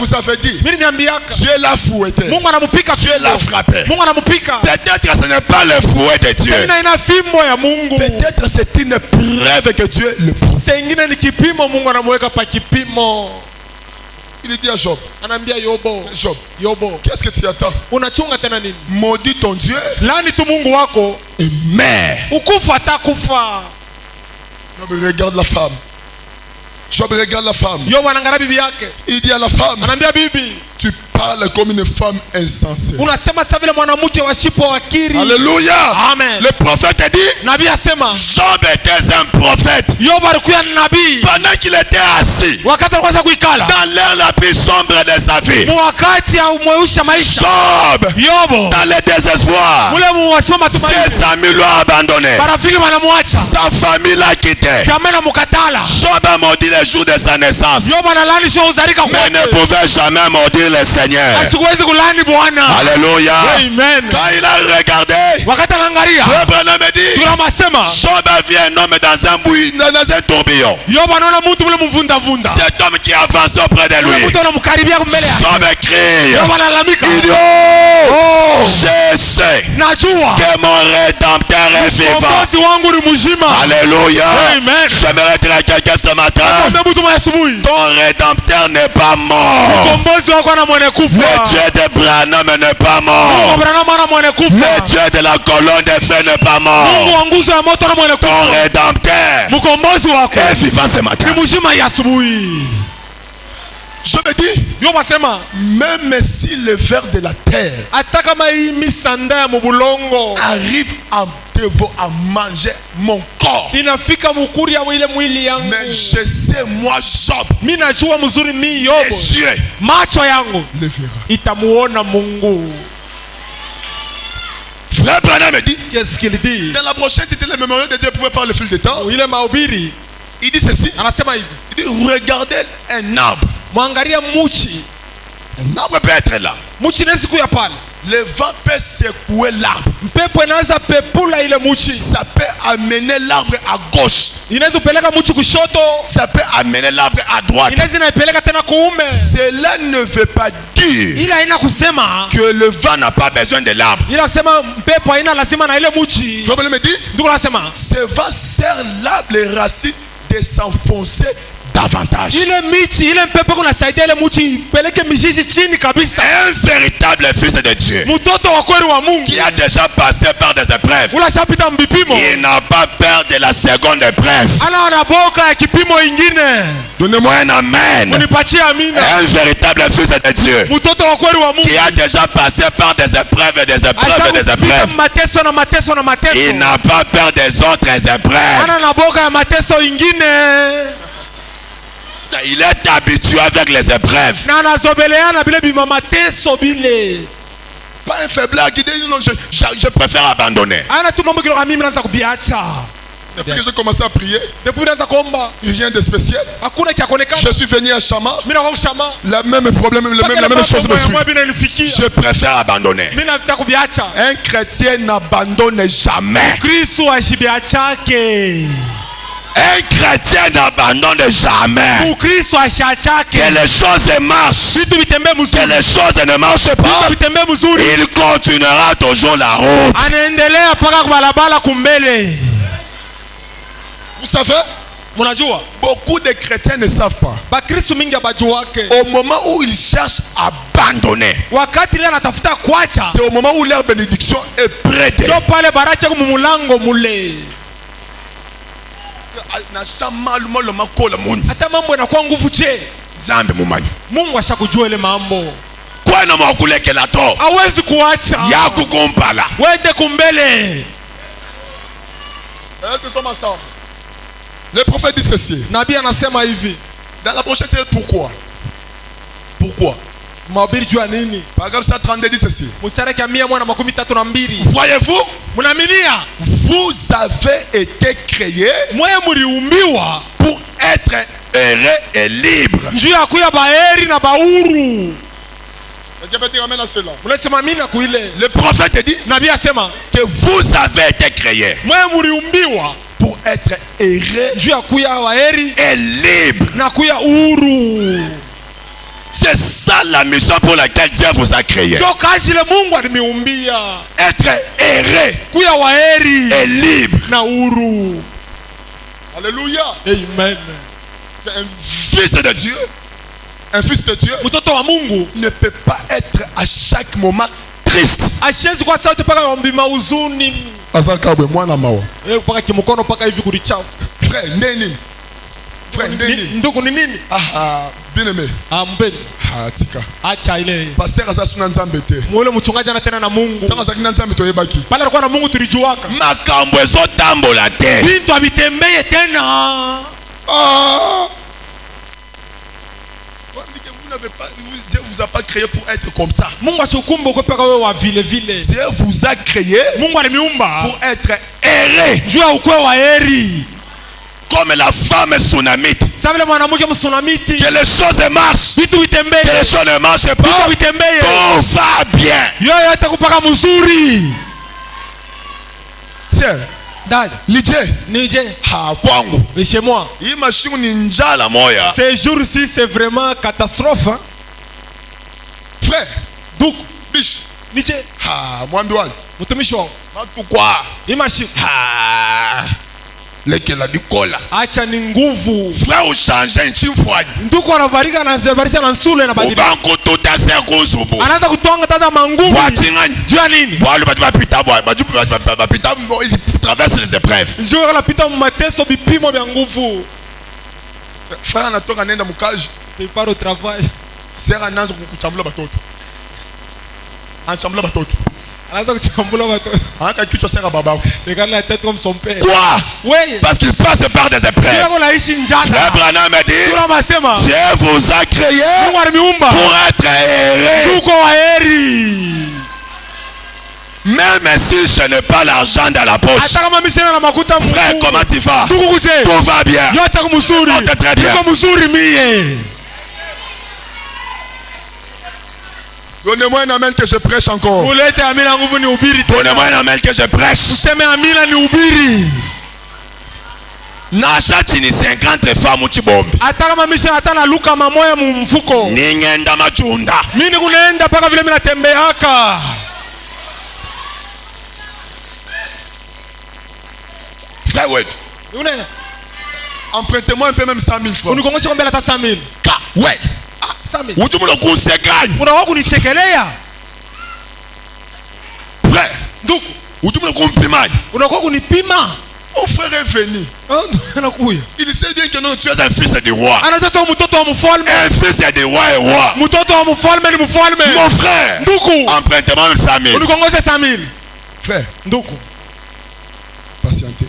vous avez dit, Mimi niambiaka. Dieu l'a fouetté. Mungu anamupika Dieu fimbo. l'a frappé. Mungu anamupika. Peut-être que ce n'est pas le fouet de Dieu. Ina fimbo ya Mungu. Peut-être c'est une preuve que Dieu le frappe. Sengine ni kipimo Mungu anamuweka pa kipimo. Il dit à Job, Anambia Yobo. Job, qu'est-ce que tu attends? Unachunga tena nini? Maudit ton Dieu Lani tu Mungu wako. et meurs. Ukufa atakufa. Job regarde la femme. Job regarde la femme. Yobo anaangalia bibi yake. Il dit à la femme, Anambia bibi, tu parles comme une femme insensée. unasema sasa vile mwanamke wa shipo wa akili. Alléluia. Amen. Le prophète a dit, Nabii asema Job était un prophète. Yobo alikuwa ni nabii. Pendant qu'il était assis Wakati alikuwa kuikala. dans l'heure la plus sombre de sa vie, Wakati aumweusha maisha. Job, Yobo. dans le désespoir, Mule mwachima matumaini. ses amis l'ont abandonné. Marafiki wanamwacha. Sa famille l'a quitté. Jamaa na mukatala. Job a maudit les jours de sa naissance, Yobo analani sio uzalika mais ne kwake. pouvait jamais maudire le Seigneur. Hatuwezi kulani Bwana. Alléluia. Amen. Quand il a regardé, Wakati anaangalia. Abraham me dit, Tunamasema. Job a vu un homme dans un bouilli, dans un tourbillon. Yobo anaona mtu mule mvunda vunda. Cet homme qui avance auprès de Yule lui. mtu anamkaribia mbele yake. Job crie. Yobo analalamika. Il dit, Oh, je sais najua que mon rédempteur est vivant. mkombozi wangu ni mzima. Alléluia. Amen. J'aimerais dire à quelqu'un ce matin, Mwambie mtu mwa asubuhi. ton rédempteur n'est pas mort. Mkombozi wako ana mwenye Le kufa. Dieu de Branham n'est pas mort. Abraham ana mwenye kufa. Le Dieu de la colonne de feu n'est pas mort. Mungu wa nguzo ya moto ana mwenye Ton kufa. rédempteur Mkombozi wako est vivant ce matin. ni mzima ya asubuhi. Je me dis, Yobo asema même si le ver de la terre hata kama hii misanda ya mubulongo arrive à manger mon corps, inafika mukuri ya ile mwili yangu, mais je sais, moi Job, mimi najua mzuri mimi les Yobo yeux macho yangu le verra. itamuona Mungu. Frère Branham me dit, Qu'est-ce qu'il dit? dans la prochaine titre, le mémorial de Dieu pouvait par le fil du temps. Ile mahubiri Il dit ceci, anasema hivi, il dit, regardez un arbre. mwangalia muchi. Un arbre peut être là. Muchi inaweza kuya pale. Le vent peut secouer l'arbre. Mpepo inaweza pepula ile muchi. Ça peut amener l'arbre à gauche. Inaweza peleka muchi kushoto. Ça peut amener l'arbre à droite. Inaweza inaipeleka tena kuume. Cela ne veut pas dire Ila haina kusema que le vent n'a pas besoin de l'arbre. ila kusema mpepo haina lazima na ile muchi. Vous me dit, Ndugu nasema ce vent sert l'arbre, les racines, de s'enfoncer davantage. ile michi ile mpepo kunasaidia ile muchi peleke mizizi chini kabisa. Un véritable fils de Dieu Mtoto wa kweli wa Mungu qui a déjà passé par des épreuves, ula shapita mbipimo. il n'a pas peur de la seconde épreuve. Ana anaboka ya kipimo ingine. Donnez-moi un amen. Unipatie amina. Un véritable fils de Dieu Mtoto wa kweli wa Mungu qui a déjà passé par des épreuves et des épreuves et des épreuves. mateso na mateso na mateso. Il n'a pas peur des autres épreuves. Ana naboka ya mateso ingine. Il est habitué avec les épreuves. Na anazobeleana bile bima mateso bile. Pas un faiblard qui dit non, je préfère abandonner. Ana tu mambo kilo mimi naanza kubiacha. Depuis que j'ai commencé à prier, Depuis naanza kuomba. rien de spécial. Hakuna cha kuonekana. Je suis venu à Chama. Mimi na kushama. La même problème, la même chose me suit. Je préfère abandonner. Mimi nataka kubiacha. Un chrétien n'abandonne jamais. Kristo ashibiachake. Un chrétien n'abandonne jamais. Mkristo ashachake. Que les choses marchent, Vitu vitembe que mzuri. les choses ne marchent pas, Vitu vitembe mzuri. il continuera toujours la route. Anaendelea paka kubalabala kumbele. Vous savez, Mnajua? beaucoup de chrétiens ne savent pas. Bakristo mingi abajuwake. Au moment où ils cherchent à abandonner, Wakati ile anatafuta kuacha. c'est au moment où leur bénédiction est prête. Ndio pale baraka yako mumulango mule. Hata mambo yanakuwa nguvu je? Zambe mumanyi. Mungu ashakujua ile mambo. Kwa na makulekela to. Hawezi kuacha. Ya kukumpala. Wende kumbele. Est-ce que tu m'as ça? Le prophète dit ceci. Nabii anasema hivi. Dans la prochaine tête, pourquoi? Pourquoi? Mahubiri jua nini? Paragraphe 132 dit ceci. Mstari wa 132. Voyez-vous? Mnaaminia? Vous avez été créés Mwe mliumbiwa pour être heureux et libre. njuu ya kuya baheri na bauru. Mnasema amina kuile. Le prophète dit Nabii asema que vous avez été créés mwe mliumbiwa pour être heureux njuu ya kuya baheri et libre. na kuya uru. C'est ça la mission pour laquelle Dieu vous a créé. Ndio kazi ile Mungu alimiumbia. Être erré Kuya waheri et libre. na huru. Alléluia. Amen. C'est un fils de Dieu. Un fils de Dieu Mtoto wa Mungu ne peut pas être à chaque moment triste. ashezi kwa sauti paka yombima huzuni. Azakabwe mwana mawa. Paka kimukono paka hivi kulichafu. Frère Ndeni. Frère Ndeni. Ndugu ni nini? Bien aimé. Mpeni. Tika. Acha ile. Pasteur Azasuna Nzambete. Mwele mchungaji anatena na Mungu. Tanga zakina Nzambe toyebaki. Pale alikuwa na Mungu tulijuaka. Makambo ezotambola te. Bintu abitembeye tena. Dieu vous a pas créé pour être comme ça. Mungu achukumba kwa paka wewe wa vile vile. Dieu vous a créé Mungu alimiumba pour être erré. juu ya ukwe wa heri. Comme la femme sunamite. Sawa vile mwanamke msunamiti. Que les choses marchent. Vitu vitembee. Que les choses ne marchent pas. Vitu vitembee. Tout va bien. Yoyo yote kupaka mzuri. Sir. Dad. Nije. Kwangu. Et chez moi. Hii mashine ni njala moya. Ces jours-ci c'est vraiment catastrophe. Hein? Frère. Donc. Bish. Nije. Mwambi wani. Mtumishi wangu. Matu kwa. Hii mashine. Lekela dikola. Acha ni nguvu. Frère uchange nchi mfwani. Nduko anavarika na zebarisha na nsule na badili. Ubanko tutase kuzubu. Anaanza kutonga tata manguvu. Watingani. Jua nini? Wale batu bapita boy. Bapita ils traversent les épreuves. Njoo kala pita mateso bipimo vya nguvu. Frère anatoka nenda mukaji. Tu pars au travail. Sera anaanza kuchambula batoto. Anachambula batoto. Anaanza kuchambula watoto. Anaka kichwa sera babako. Regarde la tête comme son père. Quoi? Oui. Parce qu'il passe par des épreuves. Kila unaishi njana. Frère Branham a dit, Kila masema. Dieu vous a créé Mungu alimiumba pour être erré. Tuko waheri. Même si je n'ai pas l'argent dans la poche. Hata kama mimi sina na makuta mkuu. Frère, comment tu vas? Ndugu kuje. Tout va bien. Yote kwa mzuri. Yote très bien. Niko mzuri mie. Donnez-moi un amen que je prêche encore. Ulete amina nguvu ni ubiri. Donnez-moi un amen que je prêche. Useme amina ni ubiri. Nasha chini 50 femmes uchibombi. Hata kama mimi sina hata na luka mamoya mumfuko. Ningenda majunda. Mimi kunaenda paka vile mimi natembeaka. Frère Wed. Une. Empruntez-moi un peu même 100 000 francs. Unikongoche kombela hata 100,000. Ouais. 100,000. Ujumla kusekanya. Unawa kunichekelea. Frère. Ndugu. Ujumla kumpimaji. Unakuwa kunipima. Mon frère est venu. Anakuya. Il sait bien que non, tu es un fils du roi. Anatoka mtoto wa mfalme. Un fils du roi et roi. Mtoto wa mfalme ni mfalme. Mon frère. Ndugu. Empruntement 100,000. Unikongoje 100,000. Frère. Ndugu. Patientez.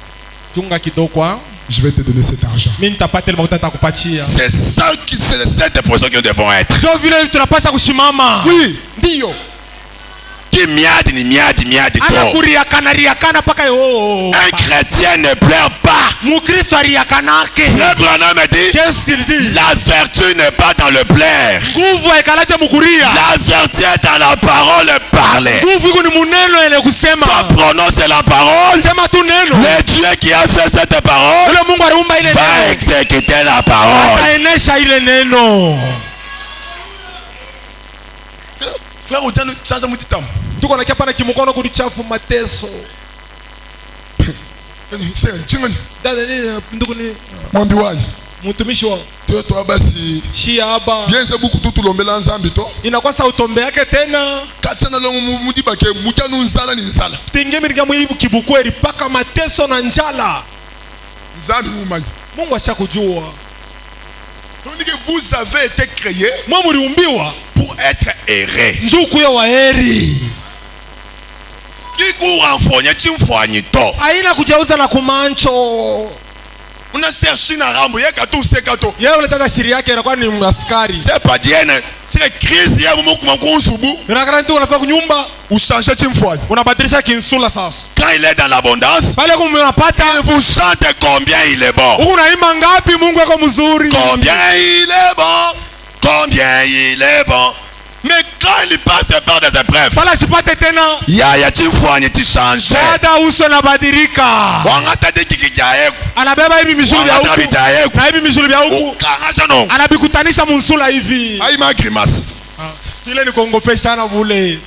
Chunga kidogo. Je vais te donner cet argent. Mimi nitapata ile makuta nitakupatia. C'est ça qui c'est cette position que nous devons être. Ndio vile tunapaswa kushimama. Oui. Ndio. Qui miadi to. Anakuriakana paka yo. Un chrétien ne pleure pas. Mukristo ariakanake. Frère Branham a dit, Qu'est-ce qu'il dit? la vertu n'est pas dans le plaire. Nguvu haikalaje mukuria. La vertu est dans la parole parlée. Nguvu iko ni muneno ile kusema. Toi prononce la parole. Sema tu neno. Le Dieu qui a fait cette parole Yule Mungu aliumba ile va neno. exécuter la parole. Ataenesha ile neno. Frère Odiano, change mon temps. Tuko na kiapa na kimukono kulichafu mateso. Dada nini ndugu ni Mwambi wani. mtumishi wa Toi basi. Shia haba. Bien c'est beaucoup tout lombela nzambi to. Inakuwa sa utombe yake tena. Kachana lo mudiba ke mujanu nzala ni nzala. Tingemi ringa mwibu kibukweri paka mateso na njala. Nzambi umani. Mungu ashakujua. Vous avez été créé Mwa mliumbiwa pour être erré. njuku ya waheri. Kikuramfonya chimfwanyi to. Haina kujauza na kumancho. Una cherché na rambo yeka tu sekato. Yeye unataka shiri yake inakuwa ni askari. C'est pas diene. C'est crise ya mumu kumankunsubu. Unakana tu unafaa kunyumba, Ou changer chimfwanyi. unabadilisha kinsula sasa. Quand il est dans l'abondance, Pale kama unapata, il vous chante combien il est bon. huko unaimba ngapi Mungu yako mzuri. Combien il est bon. Combien il est bon. Mais quand il passe par des épreuves, pala chipate tena yaya chifwanye chishange. dada uso nabadilika, Wangata deki kijayeku. anabeba hivi mishulu vya Wangata huku bijayeku. na hivi mishulu vya huku, Ukanga no. anabikutanisha munsula hivi. Aima grimace. Ile ni kuongopeshana vule.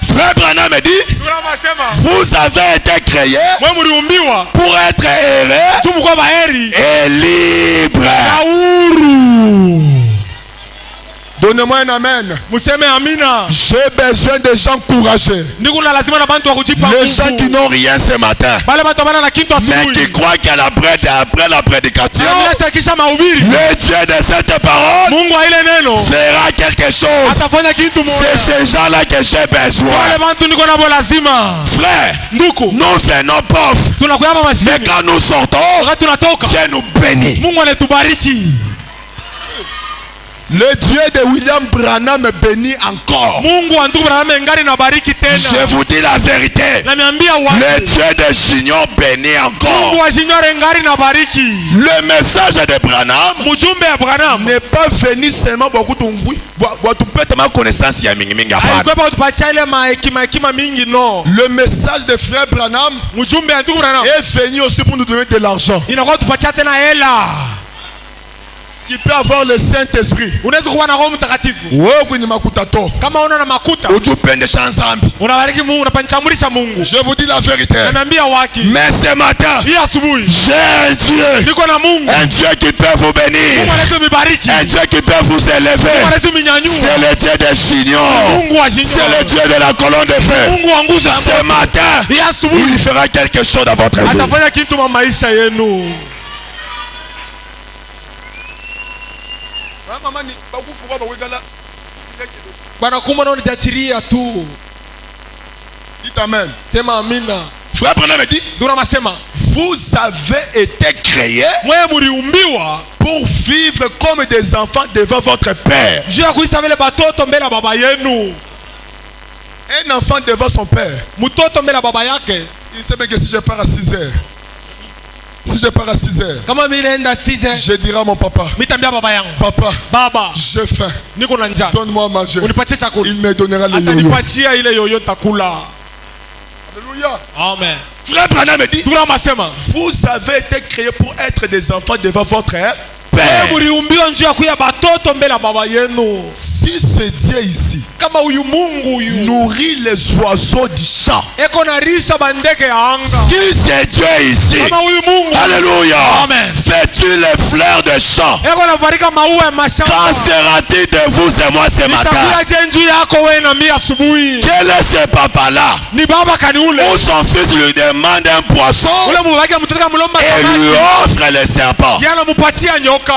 Frère Branham dit, Tunasema vous avez été créé mwe mliumbiwa pour être heureux tu mko baheri et libre. na huru. Donnez-moi un amen. Museme amina. J'ai besoin de gens courageux. Ndiko na lazima na bantu wa kujipa Les gens qui n'ont rien ce matin, bale bantu bana na kintu mais asubuhi. qui croient qu'à après la prédication, Bila kisha mahubiri, le Dieu de cette parole Mungu wa ile neno fera quelque chose. atafanya kitu moja. C'est ces gens-là que j'ai besoin. Wale bantu niko nabo lazima. Frère, Nduku, nous venons pauvres. tunakuya hapa Mais maskini. quand nous sortons, Wakati tunatoka, Dieu nous bénit. Mungu anatubariki. Le Dieu de William Branham me bénit encore. Mungu wa ndugu Branham ngari na bariki Je tena. vous dis la vérité. Na miambia Le wapi? Dieu de Junior bénit Mungu encore. wa Junior ngari na bariki. Le message de Branham Mjumbe ya Branham n'est pas venu seulement pour que tu peux ma connaissance ya mingi mingi hapana. alikuwa kutupatia ile hekima mingi no. Le message de frère Branham Mjumbe ya ndugu Branham est venu aussi pour nous donner de l'argent. inakuwa tupatia tena hela. Tu peux avoir le Saint-Esprit. Unaweza kuwa na Roho Mtakatifu Wewe kwenye makuta to. kama una na makuta, Ujupendesha nzambi. unabariki Mungu, unapanchamulisha Mungu. Je vous dis la vérité. Naambia waki Mais ce matin, hii asubuhi j'ai un Dieu. niko na Mungu. Un Dieu qui peut vous bénir. Mungu anaweza mibariki. Un Dieu qui peut vous Mungu élever. anaweza minyanyua. C'est le Dieu de Chignon. Mungu wa Junior. C'est le Dieu de la colonne de feu. Mungu wa nguzo ya Ce moto. matin, Hii asubuhi il fera quelque chose dans votre vie. atafanya kitu kwa maisha yenu. Bwana kumbe nao nitachiria tu. Dites amen. Sema amina. Frère Branham dit, Ndio nasema vous avez été créés mwe mliumbiwa pour vivre comme des enfants devant votre père. juu ya kuita vile batoto mbele ya baba yenu. Un enfant devant son père. Mtoto mbele ya baba yake. Il sait bien que si je pars à 6 heures, si je pars à 6 heures, Kama mimi naenda 6 je dirai à mon papa, mitambia baba yangu, papa, baba j'ai faim, niko na njaa, donne-moi à manger. unipatie chakula. Il me donnera le yoyo. Atanipatia ile yoyo nitakula. Alléluia. Amen. Frère Branham dit, Ndio nasema vous avez été créés pour être des enfants devant votre père. mliumbiwa njoo ya kuya batoto mbele ya baba yenu. Si ce Dieu ici Kama huyu Mungu huyu nourrit les oiseaux du champ, eko narisha bandege ya anga. si ce Dieu ici, Kama huyu Mungu alléluia, Amen. fais-tu les fleurs de champ, eko navarika maua ya qu'en mashamba. sera-t-il de vous et moi ce matin? Nitakuja jenju yako wewe na mimi asubuhi. Quel est ce papa-là Ni baba kani ule. où son fils lui demande un poisson Ule mubaki mtoto mlomba et lui samaki. offre le serpent? Yana mupatia nyoka.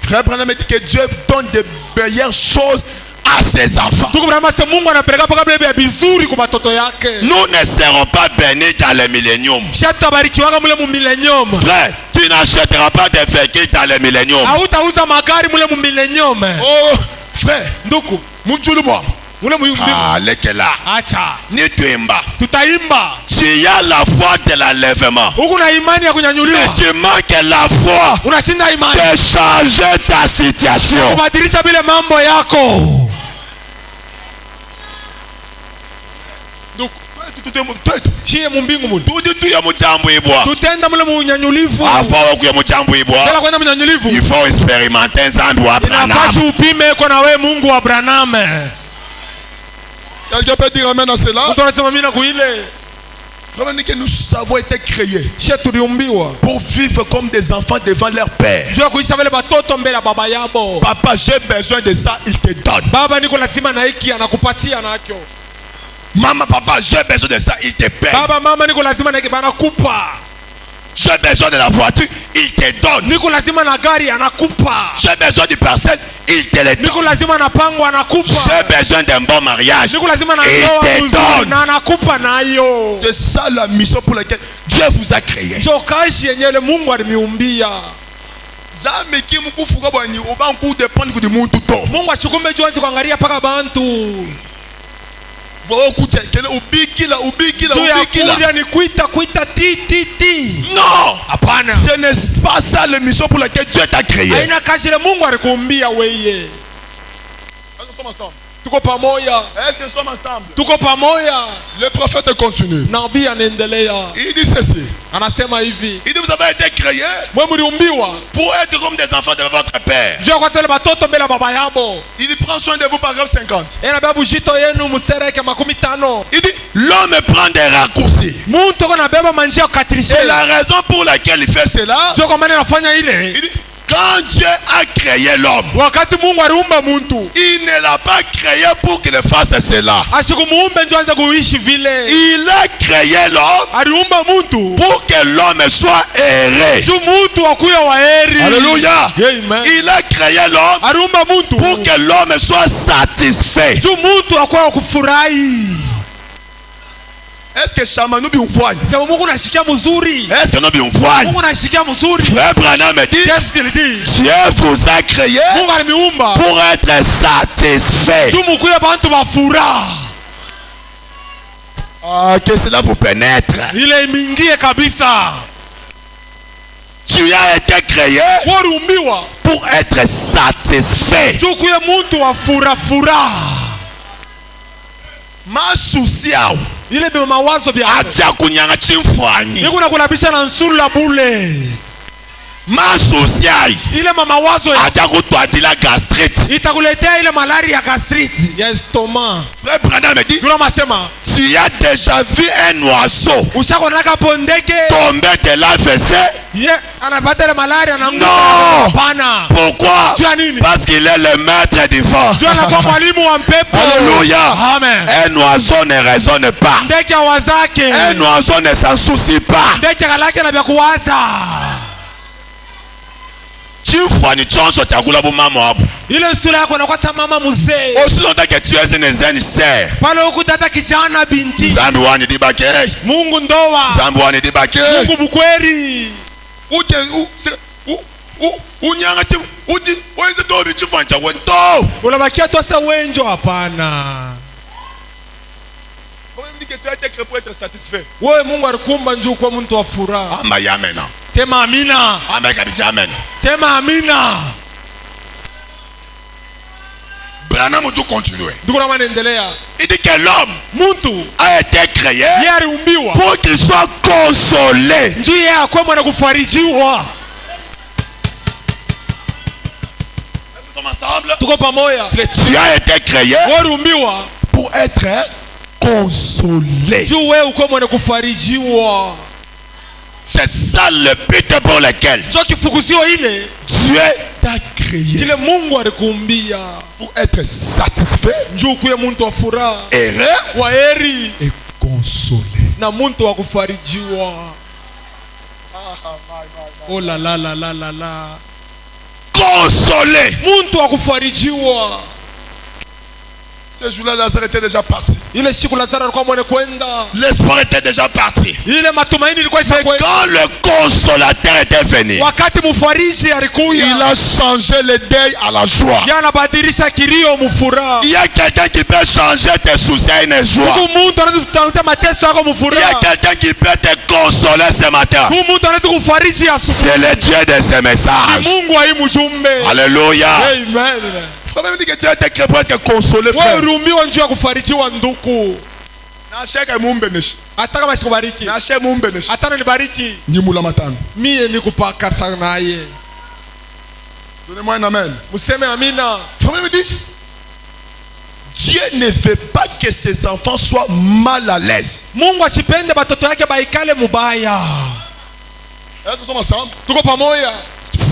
Frère Branham dit que Dieu donne de meilleures choses à ses enfants. Ndugu Branham sema Mungu anapeleka paka bebe bizuri kwa watoto yake. Nous ne serons pas bénis dans le millénium. Shata barikiwa mule mu millennium. Frère, tu n'achèteras pas des véhicules dans le millénium. Hautauza magari mule mu millennium. Oh, frère, Ndugu, Munchulu moi. mule mu Ah, lekela. acha. Ni tuimba. Tutaimba. Tu as la foi de l'enlèvement. Huku na imani ya Mais kunyanyuliwa. tu manques la foi Unashinda imani. de changer ta situation. Kubadilisha bile mambo yako. Shie mumbingu muli. Tout ya muchambo ibwa. Tutenda mule mu unyanyulivu. Avant que muchambo ibwa. Bila kwenda munyanyulivu. Il faut expérimenter Nzambi wa Inafaa Branham. upime iko na we Mungu wa Branham. Quelqu'un peut dire amen à cela? Mtu anasema mimi na kuile. Vraiment que nous avons été créés Shie tuliumbiwa. pour vivre comme des enfants devant leur père. Jua kuisa vile batoto mbele ya baba yabo. Papa, j'ai besoin de ça, il te donne. Baba niko lazima na hiki anakupatia nakyo. Maman, papa, j'ai besoin de ça, il te paye. Baba mama niko lazima na hiki banakupa. J'ai besoin de la voiture, il te donne. Niko lazima na gari anakupa. J'ai besoin du parcelle, il te le Niko donne. lazima na pango anakupa. J'ai besoin d'un bon mariage, Niko lazima na il ndoa te nzuri donne. na anakupa nayo. C'est ça la mission pour laquelle Dieu vous a créé. Ndio kazi yenyewe Mungu alimiumbia. Zame ki mkufuka bwani obanku depend ku di muntu to. Mungu ashukumbe juanzi kuangalia paka bantu. juu ya kuja ni kuita ti. Non. Hapana. Ce n'est pas ça la mission pour laquelle Dieu t'a créé. Haina kazi ile Mungu alikuumbia wewe. Tuko pamoja. Est-ce que nous sommes ensemble? Tuko pamoja. Le prophète continue. Nabii anaendelea. Il dit ceci. Anasema hivi. Il dit vous avez été créés Mwe mliumbiwa pour être comme des enfants de votre père. juu kwa tele batoto mbele baba yabo. Il prend soin de vous, paragraphe 50. Ena babu jito yenu msereke 50. Il dit l'homme prend des raccourcis. Muntu kona beba manjia Et kukatirisha. la raison pour laquelle il fait cela, Juu kwa maana anafanya ile. il dit quand Dieu a créé l'homme, Wakati Mungu aliumba muntu, il ne l'a pas créé pour qu'il fasse cela. ashikumuumbe ndio anza kuishi vile. Il a créé l'homme Aliumba muntu pour que l'homme soit erré. juu muntu akuya waheri. Alléluia. Amen. Il a créé l'homme Aliumba muntu pour que l'homme soit satisfait. juu muntu akuya kufurahi. Est-ce que Shama nous bien voit? Sababu Mungu anashikia mzuri. Est-ce que nous bien voit? Mungu anashikia mzuri. Frère Branham me dit, Qu'est-ce qu'il dit? Dieu vous a créé Mungu alimiumba pour être satisfait. juu mukuye bantu bafuraha. Que cela vous pénètre. Ile imingie kabisa. Tu as été créé Waliumbiwa pour être satisfait. juu kuye muntu wa furaha. Masusiao Ile bima mawazo bya acha kunyanga chimfwanyi. nikuna kulabisha na nsulu la bule. Masusiai Ile mawazo ya acha kutwatila gastrite. itakuletea ile malaria ya gastrite ya estomac. Frère Branham me dit, Tuna masema tu as déjà vu un oiseau ushakonaka pondeke tomber de l'AVC? ye anapata ile malaria na Non. Hapana. Pourquoi? Jua nini? Parce qu'il est le maître du vent. Jua anakuwa mwalimu wa mpepo. Alléluia. Amen. Un oiseau ne raisonne pas. Ndeke wazake. Un oiseau ne s'en soucie pas. Ndeke kalake na vya kuwaza. Chimfwani chonso chakula bumama wapo. Ile sura yako inakuwa kama mama mzee. Aussi longtemps que tu es une jeune sœur. Pale ukutata kijana binti. Zambi wani dibake. Mungu ndoa. Zambi wani dibake. Mungu bukweri. Unyanga chimu. Uji. Wenze tobi chifwani cha wento. Unabakia tosa wenjo hapana. Comment me dit que tu as été créé pour être satisfait? Wewe Mungu alikumba njoo kwa mtu wa furaha. Amba yamena. Sema amina. Amba kabija amen. Sema amina. Branham tu continue. Ndugu na maendelea. Il dit que l'homme Mtu a été créé yeye aliumbiwa pour qu'il soit consolé. njoo yeye akwe mwana kufarijiwa. Nous sommes ensemble. Tuko pamoja. Tu as été créé Wewe uliumbiwa pour être consolé. njoo wewe ukwe mwana kufarijiwa. C'est ça le but pour lequel Njoo kifukuzio ile Dieu t'a créé. kile Mungu alikuumbia Pour être satisfait, njoo kuye mtu wa furaha, heureux wa heri et consolé. na mtu wa kufarijiwa. Oh la la la la la la. Consolé. Mtu wa kufarijiwa. Ce jour-là, Lazare était déjà parti. Ile siku Lazaro alikuwa mwenye kwenda. L'espoir était déjà parti. Ile matumaini ilikuwa Mais ishakwenda. quand le consolateur était venu, Wakati mfariji alikuya, il a changé le deuil à la joie. yanabadilisha kilio mfuraha. Il y a quelqu'un qui peut changer tes soucis à une joie. Huyu mtu anaweza kutafuta mateso yako Il y a mfuraha. quelqu'un qui peut te consoler ce matin. Huyu mtu anaweza kufariji asubuhi. C'est le Dieu de ces messages. Mungu wa hii mjumbe. Alléluia. Amen. Frère, même dit que tu as été créé pour être consolé, Wewe frère. uliumbiwa njia ya kufarijiwa ndugu. Nashaka mumbeneshi. Hata kama sikubariki. Nashe mumbeneshi. Hata nibariki. Nyimula matano. Mie nikupaka sana naye. Donnez-moi un amen. Museme amina. Frère, me dit Dieu ne veut pas que ses enfants soient mal à l'aise. Mungu asipende batoto yake baikale mubaya. Est-ce que nous sommes ensemble? Tuko pamoja.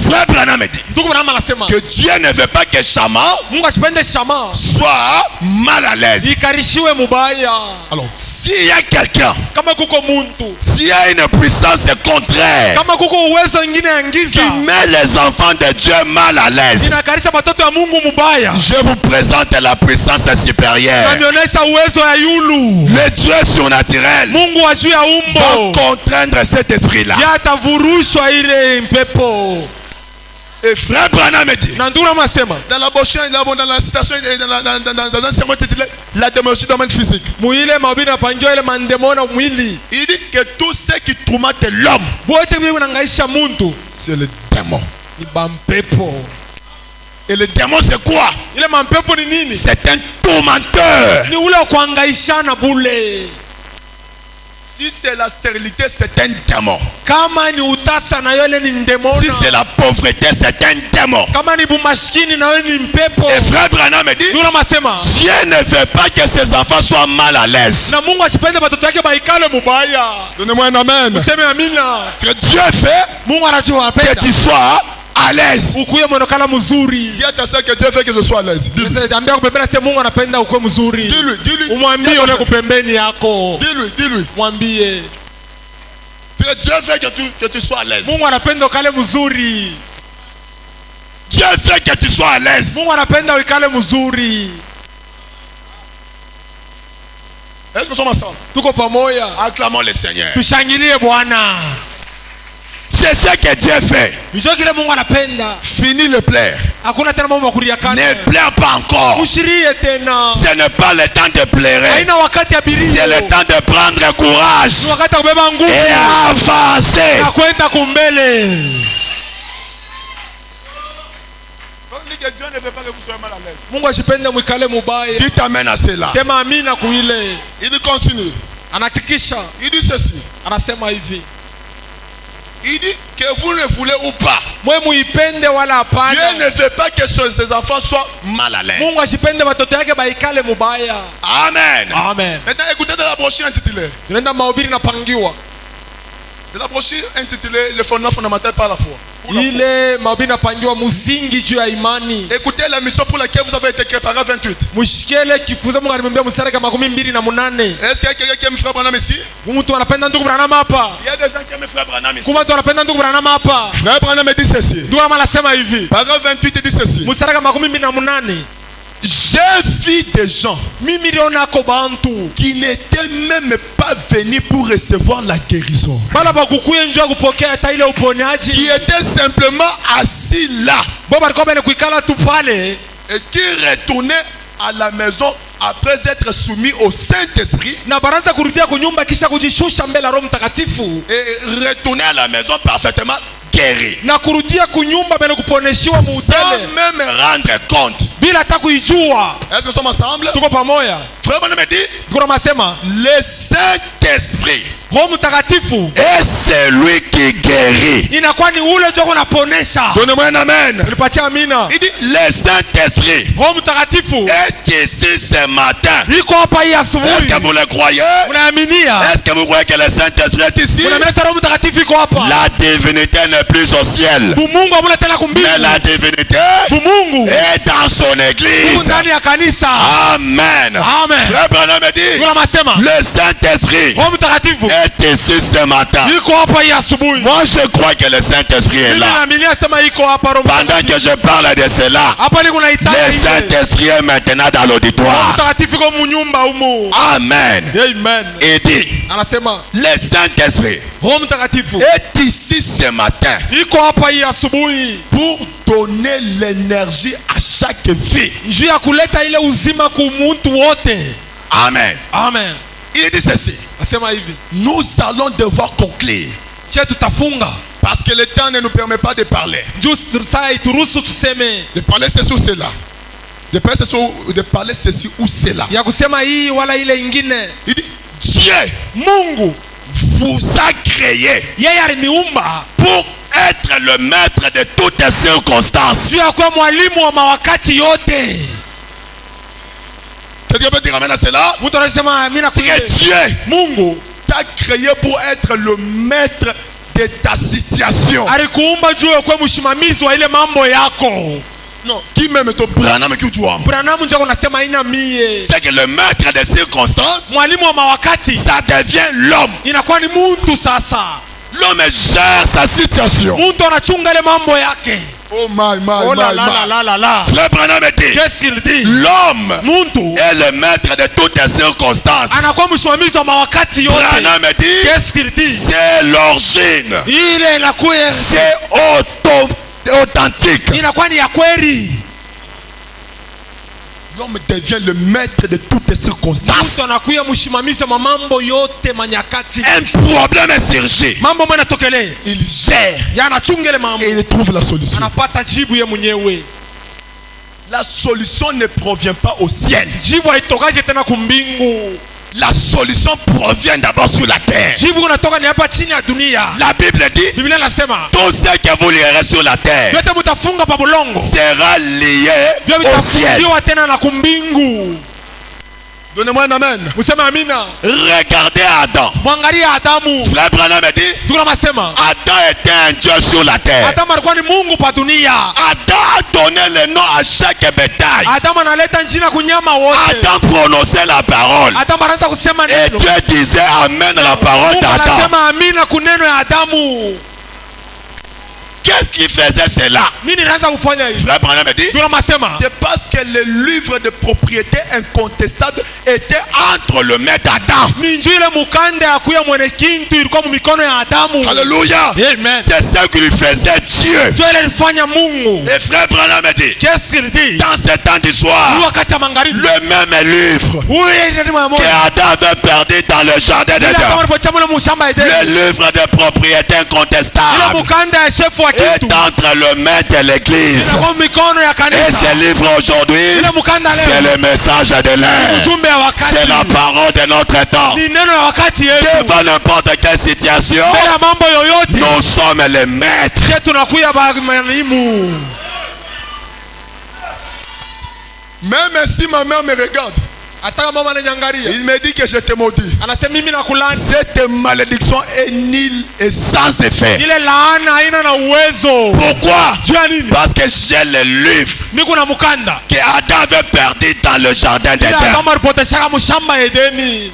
Frère Branham me dit Ndugu Branham anasema que Dieu ne veut pas que Shama Mungu asipende shama soit mal à l'aise. ikarishiwe mubaya. Alors, s'il y a quelqu'un, Kama kuko muntu, s'il y a une puissance contraire kama kuko uwezo ingine ya ngiza qui met les enfants de Dieu mal à l'aise, inakarisha batoto ya Mungu mubaya, je vous présente la puissance supérieure. namionyesha uwezo ya yulu. Le Dieu surnaturel Mungu wa juu ya va umbo contraindre cet esprit-là. yatavurushwa ile mpepo. Et frère Branham me dit, na ndugu Branham asema dans la brochure, dans la citation, dans un sermon intitulé La démologie du domaine physique, muile mabiri na panjo ile mandemo na mwili il dit que tout ce qui tourmente l'homme, bote bile kunangaisha muntu c'est le démon. ni bampepo. Et le démon c'est quoi? Ile mampepo ni nini? C'est un tourmenteur. Ni ule kuangaishana bule. Si c'est la stérilité, c'est un démon. Kama ni utasa na yole ni ndemona. Si c'est la pauvreté, c'est un démon. Kama ni bumashikini na yole ni mpepo. Et frère Branham me dit, Dieu ne veut pas que ses enfants soient mal à l'aise. Na Mungu asipende watoto wake baikale mubaya. Donnez-moi un amen. Useme amina. Que Dieu fait Mungu anajua que apenda. tu sois à l'aise. Ukuye monokala mzuri. Dis à ta soeur que Dieu fait que je sois à l'aise. Dis-lui. Ambia kupembeni sema Mungu anapenda ukuwe mzuri. Dis-lui. Umwambie ule kupembeni yako. Dis-lui. Mwambie. Que Dieu fait que tu sois à l'aise. Mungu anapenda ukale mzuri. Dieu fait que tu sois à l'aise. Mungu anapenda ukale mzuri. Est-ce que nous sommes ensemble? Tuko pamoja. Acclamons le Seigneur. Tushangilie Bwana. C'est ce que Dieu fait. Njoo kile Mungu anapenda. Fini le plaire. Hakuna tena mambo ya kuriakana. Ne pleure pas encore. Ushirie tena. Ce n'est pas le temps de pleurer. Haina wakati ya birio. C'est le temps de prendre courage Wakati wa kubeba nguvu. et avancer. Na kwenda kumbele. Que Dieu ne veut pas que vous soyez mal à l'aise. Mungu asipende mwikale mubaya. Dites amen à cela. Sema amina kuile. Il continue. Anahakikisha. Il dit ceci. Anasema hivi. Il dit que vous ne voulez ou pas. Mwe muipende wala hapana. Dieu ne veut pas que ses enfants soient mal à l'aise. Mungu asipende watoto yake baikale mubaya. Amen. Amen. Maintenant écoutez de la brochure intitulée. Tunaenda mahubiri na pangiwa. De la brochure intitulée Le fondement fondamental par la foi. Ile mahubiri na pangiwa musingi juu ya imani. Écoutez la mission pour laquelle vous avez été créé, paragraphe 28. Mushikele kifuza Mungu alimwambia msaraka 28. Est-ce qu'il y a quelqu'un qui aime frère Branham ici? Mtu anapenda ndugu Branham hapa. Il y a des gens qui aiment frère Branham ici. Kuma watu wanapenda ndugu Branham hapa. Frère Branham dit ceci. Ndugu Branham anasema hivi. Paragraphe 28 dit ceci. Msaraka 28. J'ai vu des gens Mimi niliona ko bantu qui n'étaient même pas venus pour recevoir la guérison. bala bakukuye njoo kupokea hata ile uponyaji. Qui étaient simplement assis là. Baba alikuwa bale kuikala tu pale. Et qui retournaient à la maison après être soumis au Saint-Esprit. Na baraza kurudia kunyumba kisha kujishusha mbele ya Roho Mtakatifu. Et retourner à la maison parfaitement guéri. Na kurudia kunyumba mbele kuponeshiwa muutele. Sans même rendre compte. Bila hata kuijua. Est-ce que nous sommes ensemble? Tuko pamoja. Frère Branham me dit. Tuko masema. Le Saint-Esprit. Roho Mtakatifu. Et c'est lui qui guérit. Inakuwa ni ule ndio unaponesha. Donnez-moi un amen. Tulipatia amina. Il dit le Saint-Esprit Roho Mtakatifu est ici ce matin. iko hapa hii asubuhi. Est-ce que vous le croyez? Unaaminia? Est-ce que vous croyez que le Saint-Esprit est ici? Unaamini Roho Mtakatifu iko hapa? La divinité n'est plus au ciel. Mungu hamuna tena kumbingu. Mais la divinité Mungu est dans son église. ndani ya kanisa. Amen. Amen. Frère Branham me dit le Saint-Esprit Roho Mtakatifu est ici ce matin. iko hapa hii asubuhi. Moi je crois que le Saint-Esprit est là. Ninaaminia sema iko hapa Roho Pendant que je parle de cela, hapa ni kuna le Saint-Esprit est maintenant dans Roho l'auditoire. Mtakatifu iko munyumba humo. Amen. Amen. Et dit Anasema le Saint-Esprit Roho Mtakatifu est ici ce matin iko hapa hii asubuhi pour donner l'énergie à chaque vie. juu ya kuleta ile uzima kwa mtu wote. Amen. Amen. Il dit ceci. Anasema hivi. Nous allons devoir conclure. Je tutafunga. Parce que le temps ne nous permet pas de parler. Juu saa ituruhusu tuseme. De parler ceci ou cela. De parler ceci ou cela. Ya kusema hii wala ile ingine. Il dit Dieu Mungu vous a créé yeye aliniumba pour être le maître de toutes les circonstances. juu ya kuwa mwalimu wa mawakati yote. Quelqu'un peut dire amen à cela? Mtu anasema amina C'est kwa que Dieu Mungu t'a créé pour être le maître de ta situation. alikuumba juu ya kuwa msimamizi wa ile mambo yako. Non, qui même ton Branham qui tu as? Branham ndio unasema ina mie. C'est que le maître des circonstances, Mwalimu wa mawakati ça devient l'homme. inakuwa ni mtu sasa. L'homme gère sa situation. Mtu anachunga ile mambo yake. Oh my. Frère Branham dit, qu'est-ce qu'il dit? l'homme Mtu est le maître de toutes les circonstances. anakuwa msimamizi wa mawakati yote. Branham dit, Qu'est-ce qu'il dit? c'est l'origine. Ile inakuwa C'est authentique. inakuwa ni ya kweli. L'homme devient le maître de toutes les circonstances. Mtu anakuya mshimamizi wa mambo yote manyakati. Un problème est surgi. Mambo mwana tokelee. Il gère Yanachungele mambo. et il trouve la solution. Anapata jibu ye mwenyewe. La solution ne provient pas au ciel. Jibu haitokaje tena kumbingu. La solution provient d'abord sur la terre. Jibu unatoka ni hapa chini ya dunia. La Bible dit, Biblia inasema tout ce que vous lirez sur la terre yote mutafunga pa bulongo sera lié vyo au ciel. vitafungiwa tena na kumbingu. Donnez-moi un amen. Museme amina. Regardez Adam. Mwangalia Adamu. Frère Branham a dit, Tukuna masema Adam était un Dieu sur la terre. Adamu alikuwa ni Mungu pa dunia. Adam a donné le nom à chaque bétail. Adamu analeta njina kunyama wote. Adam prononçait la parole. Adamu anaanza kusema Et neno. Dieu disait amen à la parole Mungu d'Adam. anasema amina kuneno ya Adamu. Qu'est-ce qui faisait cela? Nini naanza kufanya hivi? Frère Branham a dit, Tukuna masema c'est parce que le livre de propriété incontestable était entre le maître d'Adam. ni njile mukande ya kuya mwene kintu ilikuwa mumikono ya Adamu. Alléluia. Amen. C'est ça que lui faisait Dieu. Ndio ile ilifanya Mungu. Et frère Branham a dit, Qu'est-ce qu'il dit? dans ce temps du Ni soir, wakati wa magharibi. le même livre Huyu ndiye mmoja. que Adam avait perdu dans le jardin Ile d'Éden, kama alipochama ile mshamba Edeni. le livre de propriété Ile incontestable, mukande ya shefu wa est kitu. entre le maître et l'église. Ile mikono ya Et kanisa. ce livre aujourd'hui, Ile mukanda c'est leo. le message de l'heure. Ujumbe wa wakati. C'est la parole de notre temps. Ni neno ya wakati yetu. Devant n'importe quelle situation, Mbele ya mambo yoyote. nous sommes les maîtres. Je tunakuya balimu. Même si ma mère me regarde, Ataka mama ananiangalia. il me dit que je te maudis. Anasema mimi nakulaani. Cette malédiction est nulle et sans effet. Ile laana haina na uwezo. Pourquoi? Juu ya nini? Parce que j'ai le livre Niko na mukanda. que Adam avait perdu dans le jardin Ile d'Éden. kama alipoteshaka mshamba Edeni.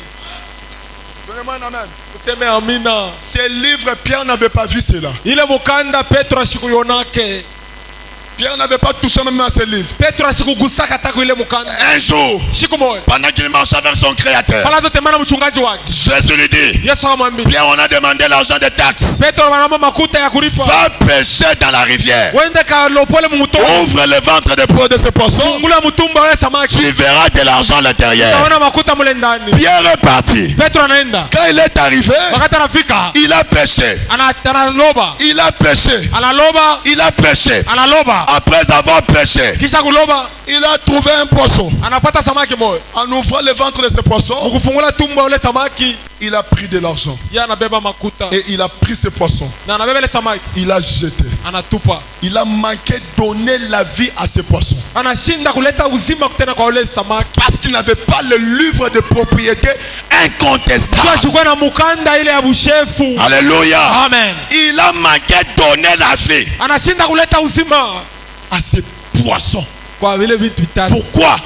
Donnez-moi un amen. Useme amina. Ce livre, Pierre n'avait pas vu cela. Ile mukanda Petro ashikuyonake. Pierre n'avait pas touché même à ce livre. Petro ashikugusaka tako ile mukanda. Un jour, Siku moja. pendant qu'il marchait vers son créateur, Pala zote mana mchungaji wake. Jésus lui dit, Yesu akamwambia. Pierre, on a demandé l'argent de taxes. Petro anaomba makuta ya kulipa. Va pêcher dans la rivière. Wende ka lopole mumuto. Ouvre le ventre de peau de ce poisson. Fungula mutumba wa samaki. Tu verras de l'argent à l'intérieur. Utaona makuta mule ndani. Pierre est parti. Petro anaenda. Quand il est arrivé, Wakati anafika. il a pêché. Analoba. Il a pêché. Analoba. Il a pêché. Analoba. Après avoir pêché, Kisha kuloba. il a trouvé un poisson. Anapata samaki moja. En ouvrant le ventre de ce poisson, Ukufungula tumbo ule samaki. il a pris de l'argent. Yeye anabeba makuta. Et il a pris ce poisson. Na anabeba ile samaki. Il a jeté. Anatupa. Il a manqué de donner la vie à ce poisson. Anashinda kuleta uzima tena kwa ule samaki. Parce qu'il n'avait pas le livre de propriété incontestable. Chukua na mukanda ile ya bushefu. Alléluia. Amen. Il a manqué de donner la vie Anashinda kuleta uzima à ce poisson. kwa vile vitu vitatu. Pourquoi?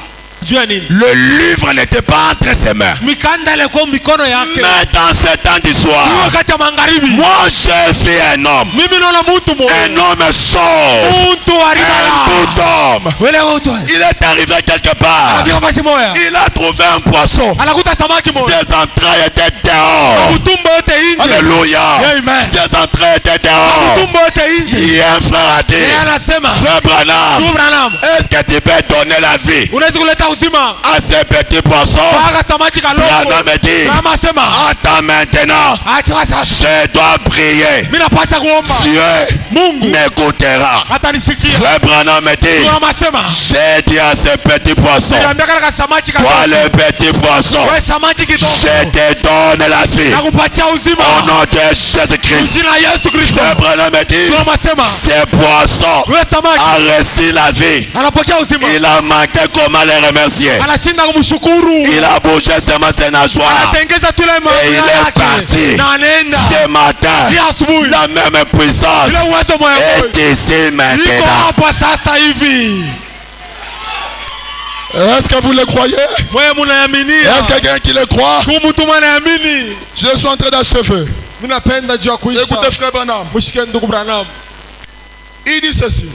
Juu ya nini? Le livre n'était pas entre ses mains. Mikanda ile kwa mikono yake. Mais dans ce temps du Ni soir, wakati wa magharibi. moi j'ai fait un homme. Mimi naona mtu mmoja. Un homme chauve. Mtu Un alibala. tout homme. Wele mtu. Il est arrivé quelque part. Anafika basi moja. Il a trouvé un poisson. Anakuta samaki moja. Ses entrailles étaient dehors. Mtumbo yote nje. Alléluia. Amen. Ses entrailles étaient dehors. Mtumbo yote nje. Il y a un frère a dit, Yeye anasema, Frère Branham, "Ndugu Branham, est-ce que tu peux donner la vie unaweza kuleta uzima à ces petits poissons? mpaka samaki kaloko." Branham me dit, Branham asema, attends maintenant, "Acha sasa. je dois prier. Mimi napaswa kuomba. Dieu Mungu m'écoutera." atanisikia." Frère Branham me dit, Branham asema, j'ai dit à ces petits poissons, "Niambia kana samaki toi kaloko. le petit poisson, Wewe samaki kidogo. je te donne la vie. Nakupatia uzima." Au nom de Jésus-Christ. Jina la Yesu Kristo. Frère Branham me dit, Branham asema, ces poissons "Wewe samaki a reçu la vie. anapokea uzima." Il a manqué comment les remercier. Anashinda kumshukuru. Il a bougé seulement ses nageoires. Anatengeza tu ile mambo Et il est parti. yake. Na anaenda. Ce matin, Ni asubuhi. la même puissance Ile uwezo moyo est ici iko maintenant. hapa sasa hivi. Est-ce que vous le croyez? Wewe mnaaminia? Est-ce quelqu'un qui le croit? Kwa mtu anaamini. Je suis en train d'achever. Mimi napenda juu ya kuisha. Écoutez frère Branham. Mshike ndugu Branham. Il dit ceci.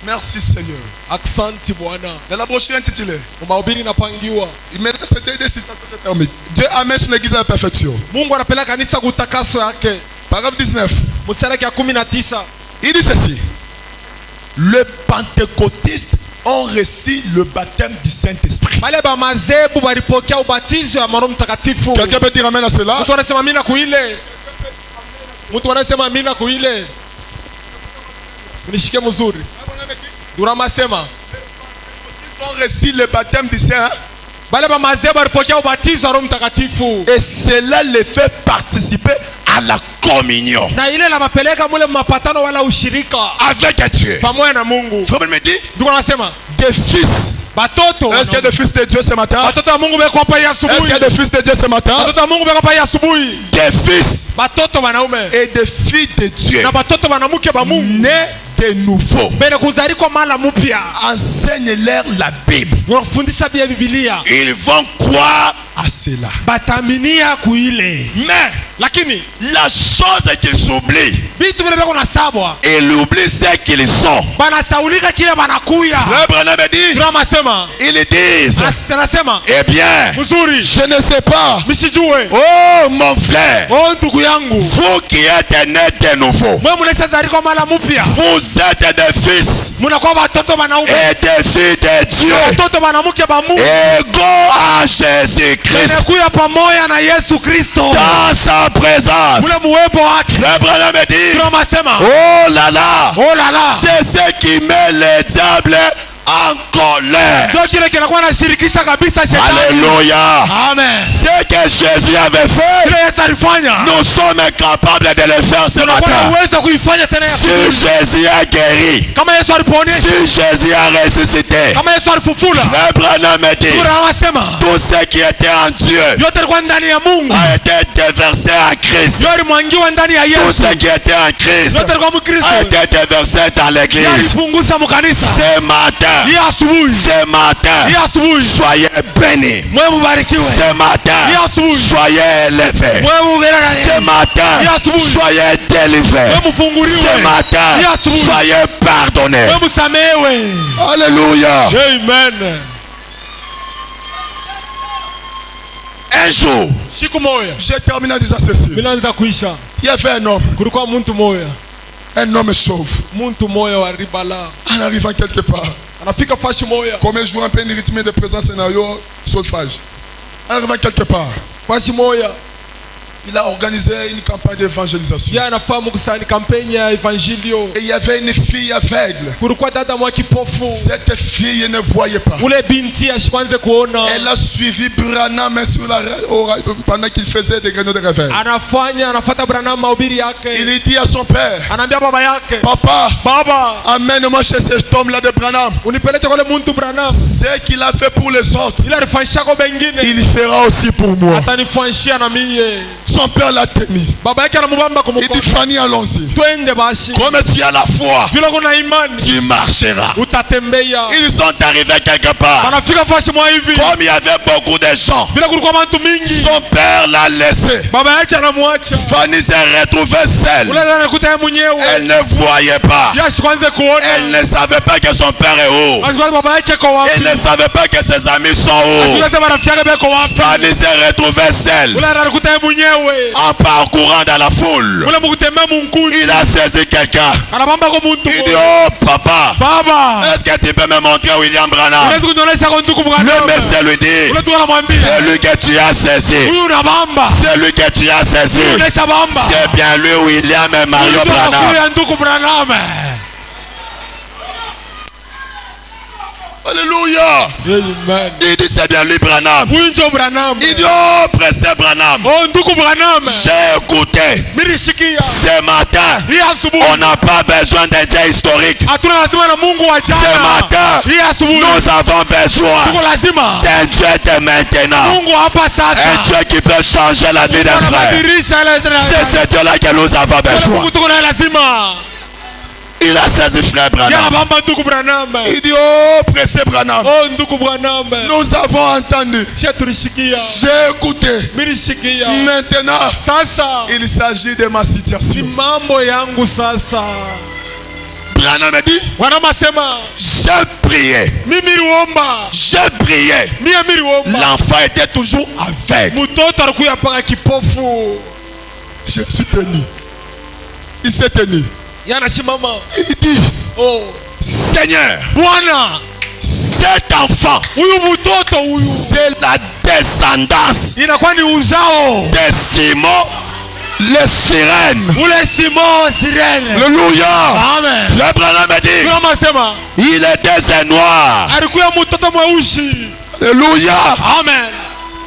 Merci Seigneur. Asante Bwana. Dans la brochure intitulée, Mahubiri napangiwa. il me reste deux citations terminées. Dieu amène son église à la perfection. Mungu anapeleka kanisa kutakaswa yake. Paragraphe 19. mstari ya 19. Il dit ceci. Les pentecôtistes ont reçu le baptême du Saint-Esprit. Bale ba mazebu balipokea ubatizo wa Roho Mtakatifu. Quelqu'un peut dire amen à cela? Mtu anasema amina kuile. Mtu anasema amina kuile. Unishike mzuri. Durama sema. Ils ont reçu le baptême du Saint. Bale ba mazebu balipokea ubatizo wa Roho Mtakatifu. Et cela les fait participer à la communion Na ile la mapeleka mule mapatano wala ushirika avec Dieu. pamoja na Mungu. Frère me dit Ndugu anasema des fils. batoto. Est-ce qu'il y a des fils de Dieu ce matin? Batoto wa Mungu beko hapa hii Est-ce asubuhi. qu'il y a des fils de Dieu ce matin? Batoto wa Mungu beko hapa hii asubuhi. Des fils Batoto wanaume et des filles de Dieu na batoto banamuke ba Mungu. nés de nouveau. Bene kuzalika mala mpya. Enseigne-leur la Bible. Unafundisha bia Biblia. Ils vont croire à cela. Bataminia kuile. Mais Lakini la chose qu'ils oublient, vitu vile beko nasabwa. ils oublient ce qu'ils sont. Banasaulika kile banakuya. Le Branham dit, Drama sema. ils disent, Anasema eh bien, mzuri. je ne sais pas. Msijue. Oh mon frère, Oh ndugu yangu. vous qui êtes nés de nouveau, Mwe mnacha zariko mala mpya. vous êtes des fils Munakuwa batoto banaume. et des filles de Dieu. Batoto banamuke ba Mungu. Égaux à Jésus-Christ Tunakuya pamoja na Yesu Kristo. dans sa présence. Ule muwepo wake. Le Branham dit, Drama sema. oh là là, Oh la la. c'est ce qui met le diable en colère. Ndio kile kinakuwa nashirikisha kabisa shetani. Alléluia. Amen. Ce que Jésus avait fait, Kile Yesu alifanya. nous sommes capables de le faire ce Tunakuwa na matin. uwezo kuifanya tena ya Si asubuhi. Jésus a guéri, Kama Yesu aliponyesha. si Jésus a ressuscité, Kama Yesu alifufula. Frère Branham dit, Tunasema tout ce qui était en Dieu yote alikuwa ndani ya Mungu. a été déversé en Christ. Yote mwangiwa ndani ya Tout Yesu. ce qui était en Christ Yote alikuwa Mkristo. a été déversé dans l'église. Yalipunguza mkanisa. Ce matin, Hii asubuhi. ce matin, Hii asubuhi. soyez bénis. Mwe mubarikiwe. Ce matin, Hii asubuhi. soyez élevés. Mwe Ce mugeragane. matin, Hii asubuhi. soyez délivrés. Mwe mufunguriwe. Ce matin, Hii asubuhi. soyez pardonnés. Mwe musamewe. Alléluia. Amen. Un jour, Siku moja. j'ai terminé en disant ceci. Milanza kuisha. Il y avait un homme Kulikuwa mtu moja. chauve. Mtu moja wa ribala. En arrivant quelque part, Anafika fashi moja. comme un jour un peu une rythme de présence scénario, solfage. En arrivant quelque part, Fashi moja. il a organisé une campagne d'évangélisation. Yeye anafahamu kusani kampeni ya evangelio. Et il y avait une fille aveugle. Kulikuwa dada mwa kipofu. Cette fille ne voyait pas. Ule binti ashikwanze kuona. Elle a suivi Branham sur pendant qu'il faisait des réunions de réveil. Anafuata Branham mahubiri yake. Il dit à son père, Anaambia baba yake, papa, baba, amène-moi chez cet homme-là de Branham. unipeleke kwa ule mtu Branham. Ce qu'il a fait pour les autres, Ile alifanyisha kwa wengine. il fera aussi pour moi. Atanifanyishia na mie. Son père l'a tenu. Baba yake anamubamba Il dit, kumkono. Fanny, allons-y. Twende basi. Comme tu as la foi, Vile kuna imani, tu marcheras. utatembea. Ils sont arrivés quelque part. Anafika fashi mwa hivi. Comme il y avait beaucoup de gens, Vile kulikuwa watu mingi. son père l'a laissé. Baba yake anamwacha. Fanny s'est retrouvée Ule seule. dada anakuta yeye mwenyewe. Elle ne voyait pas. Yeye ashikwanze Elle kuona. ne savait pas que son père est haut. Ashikwanze baba yake kwa wapi. Elle ne savait pas que ses amis sont hauts. Ashikwanze marafiki yake beko wapi. Fanny s'est retrouvée seule Ule dada anakuta yeye mwenyewe. en parcourant dans la foule. Ule mkutembea munkundi. Il a saisi quelqu'un. Anabamba kwa mtu. Il dit, oh papa, Baba. est-ce que tu peux me montrer William Branham? Unaweza kunionyesha kwa ndugu Le Branham. monsieur lui dit, Ule tu anamwambia. c'est lui que tu as saisi. Huyu unabamba. C'est lui que tu as saisi. Unaisha bamba. C'est bien lui, William et Mario Huyu Branham. anakuya ndugu Branham. Alléluia. Amen. Il dit, c'est bien lui, Branham. Huyu ndio Branham. Il dit, oh, pressé Branham. Oh ndugu Branham. J'ai écouté. Milishikia. Ce matin, Hii asubuhi. on n'a pas besoin d'un dia historique. Hatuna lazima na Mungu wa Ce jana. matin, Hii asubuhi. nous avons besoin Tuko lazima. d'un Dieu de maintenant. Mungu hapa sasa. Un Dieu qui peut changer la vie d'un frère. Anabadilisha ile C'est ce Dieu-là que nous avons besoin. Mungu tuko naye lazima. Il a saisi frère Branham. Yeye bamba ndugu Branham. Il dit, oh, pressé Branham. Oh ndugu Branham. Nous avons entendu. Sisi tulishikia. J'ai écouté. Milishikia. Maintenant, Sasa il s'agit de ma ni situation. mambo yangu sasa. Branham a dit, Branham asema j'ai prié. mimi niomba. J'ai prié. Mimi niomba. L'enfant était toujours aveugle. Mtoto alikuwa paka kipofu. Je suis tenu. il s'est tenu. yanashimama. Il dit, Oh, Seigneur, Bwana, cet enfant, huyu mtoto huyu c'est la descendance inakuwa ni uzao de Simon le sirène. ule Simon Sirene. Alléluia. Amen. Le Branham a dit, Kama sema il était un noir. alikuwa mtoto mweusi. Alléluia. Amen.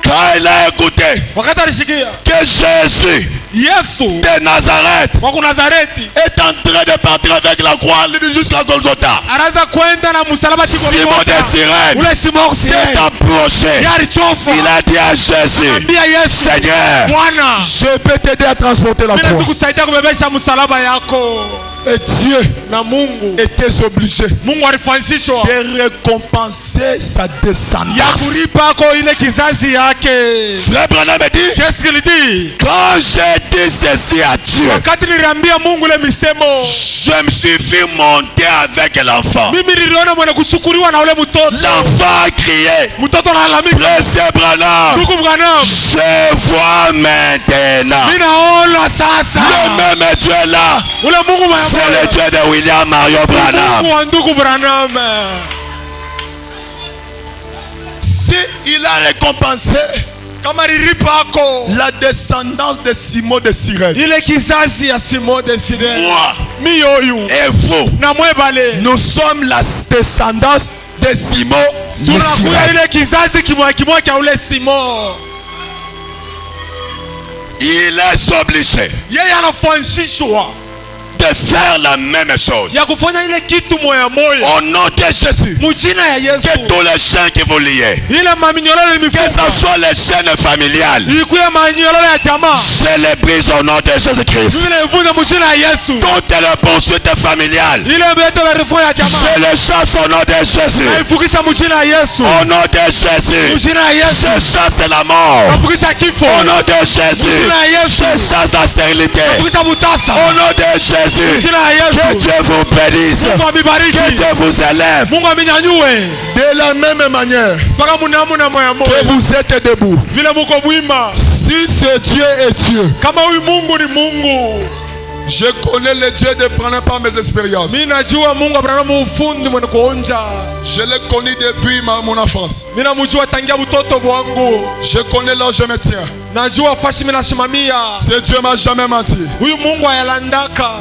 Quand il a écouté Wakati alishikia que Jésus Yesu de Nazareth wa Nazareti est en train de partir avec la croix jusqu'à Golgotha, anaanza kwenda na msalaba chiko Simon de Cyrène ule Simon s'est Sirene approché. alichofa. Il a dit à Jésus, Ambia Yesu, Seigneur, Bwana, je peux t'aider à transporter la mimi croix. nakusaidia kubebesha msalaba yako. Et Dieu Na Mungu était obligé Mungu alifanyishwa de récompenser sa ya descendance. kulipa ko ile kizazi yake. Frère Branham a dit, Qu'est-ce qu'il dit? quand j'ai dit ceci à Dieu, Wakati niliambia Mungu ile misemo, je me suis vu monter avec l'enfant. mimi niliona mwana kuchukuliwa na ule mtoto. L'enfant a crié, Mtoto analalamika, Frère Branham, ndugu Branham, je vois maintenant. mimi naona sasa Le même Dieu là, ule Mungu c'est le Dieu de William Marion Branham. Mungu wa ndugu Branham. Si il a récompensé Kama lilipa ako la descendance de Simon de Cyrène, ile kizazi ya Simon de Sirene, moi mi oyu et vous, na mwebale nous sommes la descendance de Simon de tunakuya Cyrène. ile kizazi kimwa cha ule Simon. Il est obligé Yeye anafanyishwa de faire la même chose. ya kufanya ile kitu moya moya Au nom de Jésus, mujina ya Yesu. que tous les chaînes qui vous lient, Ile maminyololo que mifuko ce soit les chaînes familiales, ikuye maminyololo ya jamaa je les brise au nom de Jésus-Christ. vile ivunja mujina ya Yesu. Toutes les poursuites familiales, Ile beto berifo ya jamaa je les chasse au nom de Jésus. naifukisha mujina ya Yesu. Au nom de Jésus, Mujina ya Yesu je chasse la mort. nafukisha kifo. Au nom de Jésus, Mujina ya Yesu je chasse la stérilité. nafukisha butasa. Au nom de Jésus, Mujina ya que Yesu Dieu vous bénisse. Mungu abibariki. Que Dieu vous élève. Mungu aminyanyue De la même manière mpaka munamu na moya que moya vous êtes debout. vile muko mwima. Si ce Dieu est Dieu, Kama huyu Mungu ni Mungu, je connais le Dieu de Branham par mes expériences. mimi najua Mungu Abrahamu ufundi mwenye kuonja. Je l'ai connu depuis mon enfance. Mimi namjua tangia butoto bwangu. Je connais là où je me tiens. Najua fashi mimi nashimamia. Ce Dieu m'a jamais menti. Huyu Mungu ayalandaka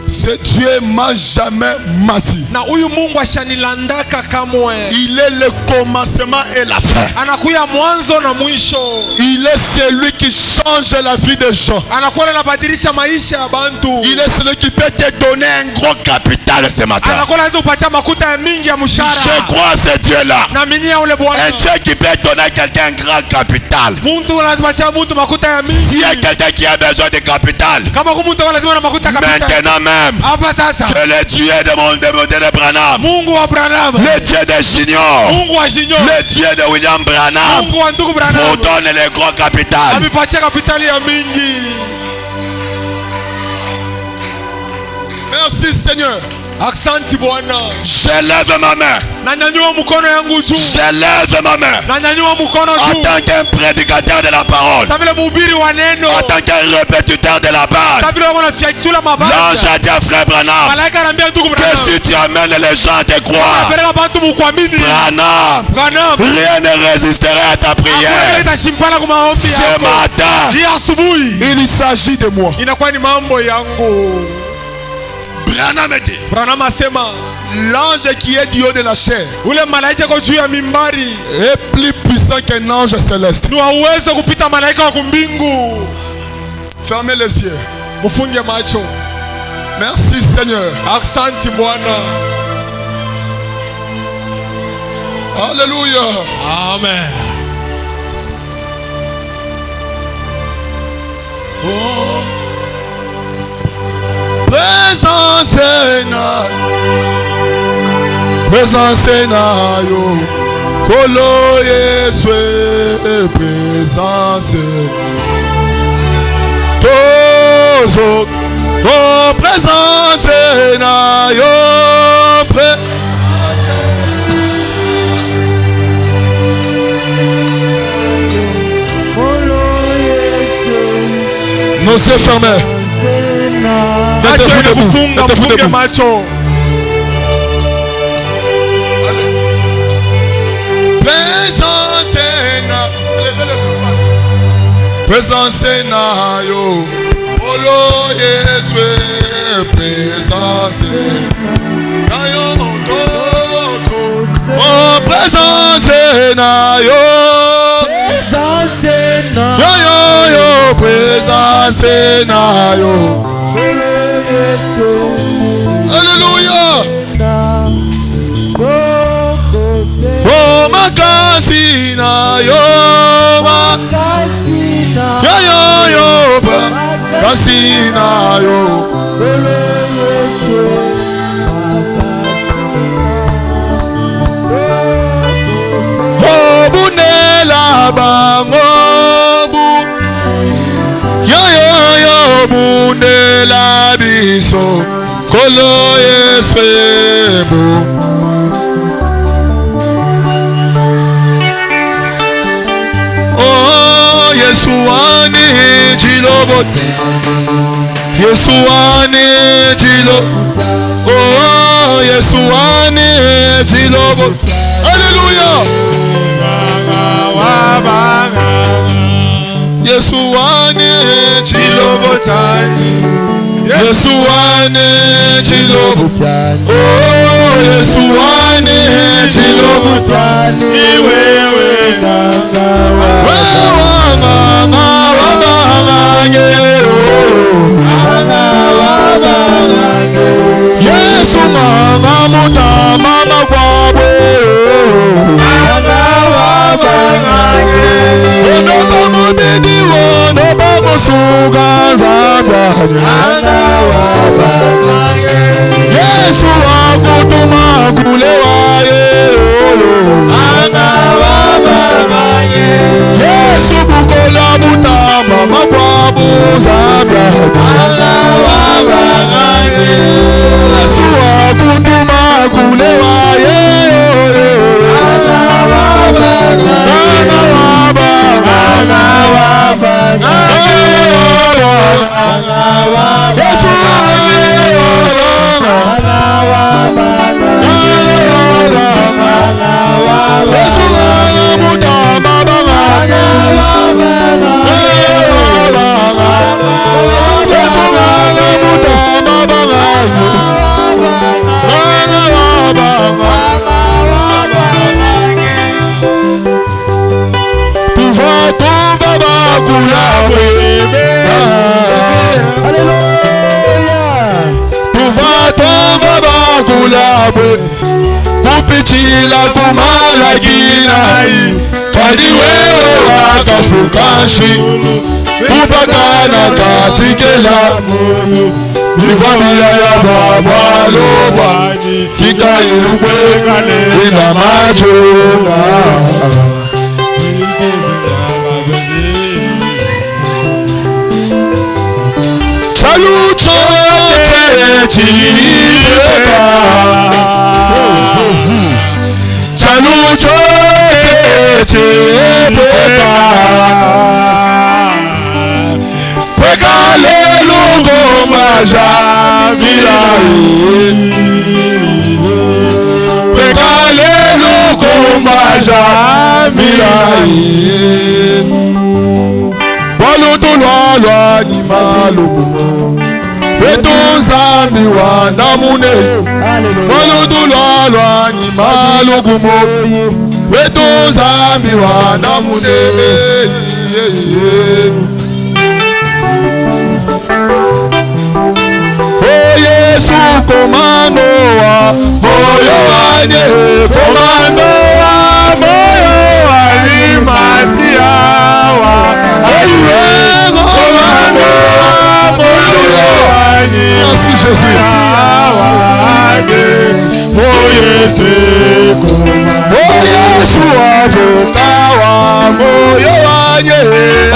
Ce Dieu m'a jamais menti. na huyu Mungu ashanilandaka kamwe. Il est le commencement et la fin. Anakuya mwanzo na mwisho. Il est celui qui change la vie des gens. Anakuwa anabadilisha maisha ya bantu. Il est celui qui peut te donner un gros capital ce matin. Anakuwa anaweza kupatia makuta ya mingi ya mshahara. Je crois à ce Dieu-là. Naaminia ule Bwana. Un Dieu qui peut donner à quelqu'un un grand capital. Muntu anapatia mtu makuta ya S'il y a mingi. quelqu'un qui a besoin de capital, Kama mtu lazima na makuta kapita. maintenant même, Hapa sasa. que le Dieu de mon de Branham, Mungu wa Branham. le Dieu de Junior, Mungu wa Jinyo. le Dieu de William Branham, Mungu wa ndugu vous Branham. donne le gros capital. Amepatia kapitali ya mingi. Merci Seigneur. Asante Bwana. Je lève ma main. Nanyanyua mkono yangu juu. Je lève ma main. Nanyanyua mkono En juu. tant qu'un prédicateur de la parole. Sa vile mhubiri wa neno. En tant qu'un répétiteur de la parole. Sa vile wanafyatula mabaya. L'ange a dit à frère Branham Malaika anambia ndugu Branham. que si tu amènes les gens à te croire, Peleka bantu mukuamini. Branham, Branham. rien ne résisterait à ta Hakuna prière. itashimpana kwa maombi Ce yako. matin, Hii asubuhi il s'agit de moi. inakuwa ni mambo yangu. Branham dit, Branham asema l'ange qui est du haut de la chair ule malaika kwa juu ya mimbari est plus puissant qu'un ange céleste. ni wa uwezo kupita malaika wa kumbingu. Fermez les yeux. Mufunge macho. Merci Seigneur. Asante Bwana. Alléluia. Amen. Oh. Présence na yo kolo Yesu présence tozo to présence na yo nos yeux fermés. macho yenye kufunga, mfunge macho. Présence na yo, olo Yesu, présence na yo, oh présence na yo, yo présence na yo, alléluia, oh makasi na yo. Yo, Kasina yo. Oh, bunela bangobu. Yo, bunela biso. Kolo yeswebo. Yesuani chilobot, Yesuani chilo, oh Yesuani chilobot, Alléluia. Yesuani chilobotani, Yesuani chilobot, oh Yesuani chilobotani, wewe nanga. Yesu mama muta mama kwabwe Onoba mubidi onoba musuka zamba Yesu wakutuma kulewa Yesu bukola muta mama kwabu zamba Yesu wakutuma kulewa kupichila kumalagina kwani wewe wakashukashi kupakana katikela mifamilia ya baba loba kikailukwe ina machunga chalucho chipeka chalucho chipeka peka lelo maja mirai peka lelo maja mirai balutu lwa ni malubu Wetunzambi wa namune Waludulwa ni malugumo Wetunzambi wa namune Oh Yesu komando wa moyo wanye komando wa moyo wali masiawa komando wa moyo Merci Jésus. Oh Yesu avoka wa moyo wanye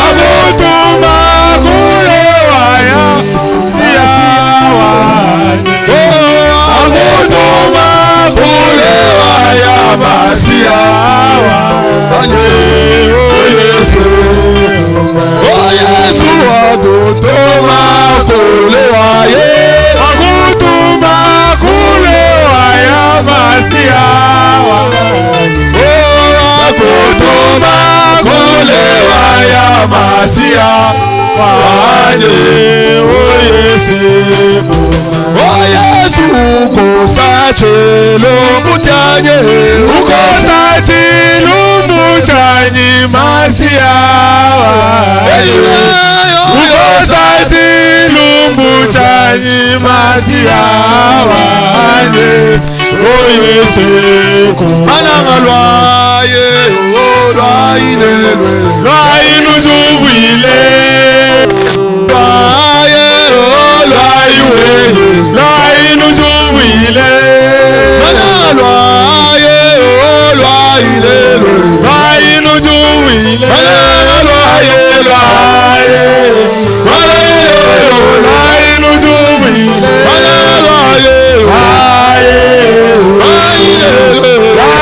abutuma kule waya siawa abutuma kule waya basiawa Oh Yesu abutuma kule waya masia wanye Yesu ukosachelo mutanye ukosachelo mutanye masia ukosachelo mutanye masia wanye Alanga lwaye lwainelwe lwainuzuwile lwaye lwaiwe lwainuzuwile Alanga lwaye lwainelwe lwainuzuwile Alanga lwaye lwainuzuwile Alanga lwaye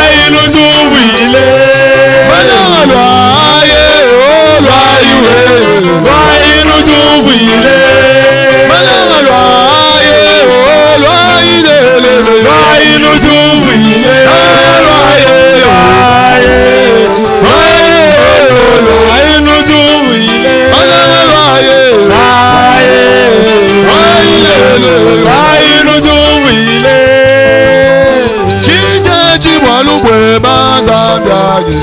lwainuzuwile Alanga lwaye lwainuzuwile Alanga lwaye lwainelwe lwainuzuwile lwainuzuwile Alanga lwaye lwainuzuwile Chije chibwalugwe bazambyage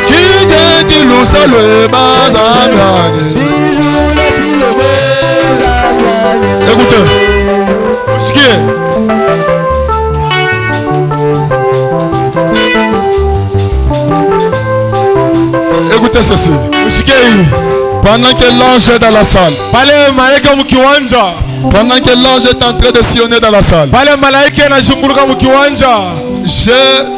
Chije chilusalwe bazambyage Écoutez, sikie. Écoutez ceci. Sikie hii. Pendant que l'ange est dans la salle, Pale malaika mkiwanja. pendant que l'ange est en train de sillonner dans la salle, Pale malaika anazunguruka mkiwanja. j'ai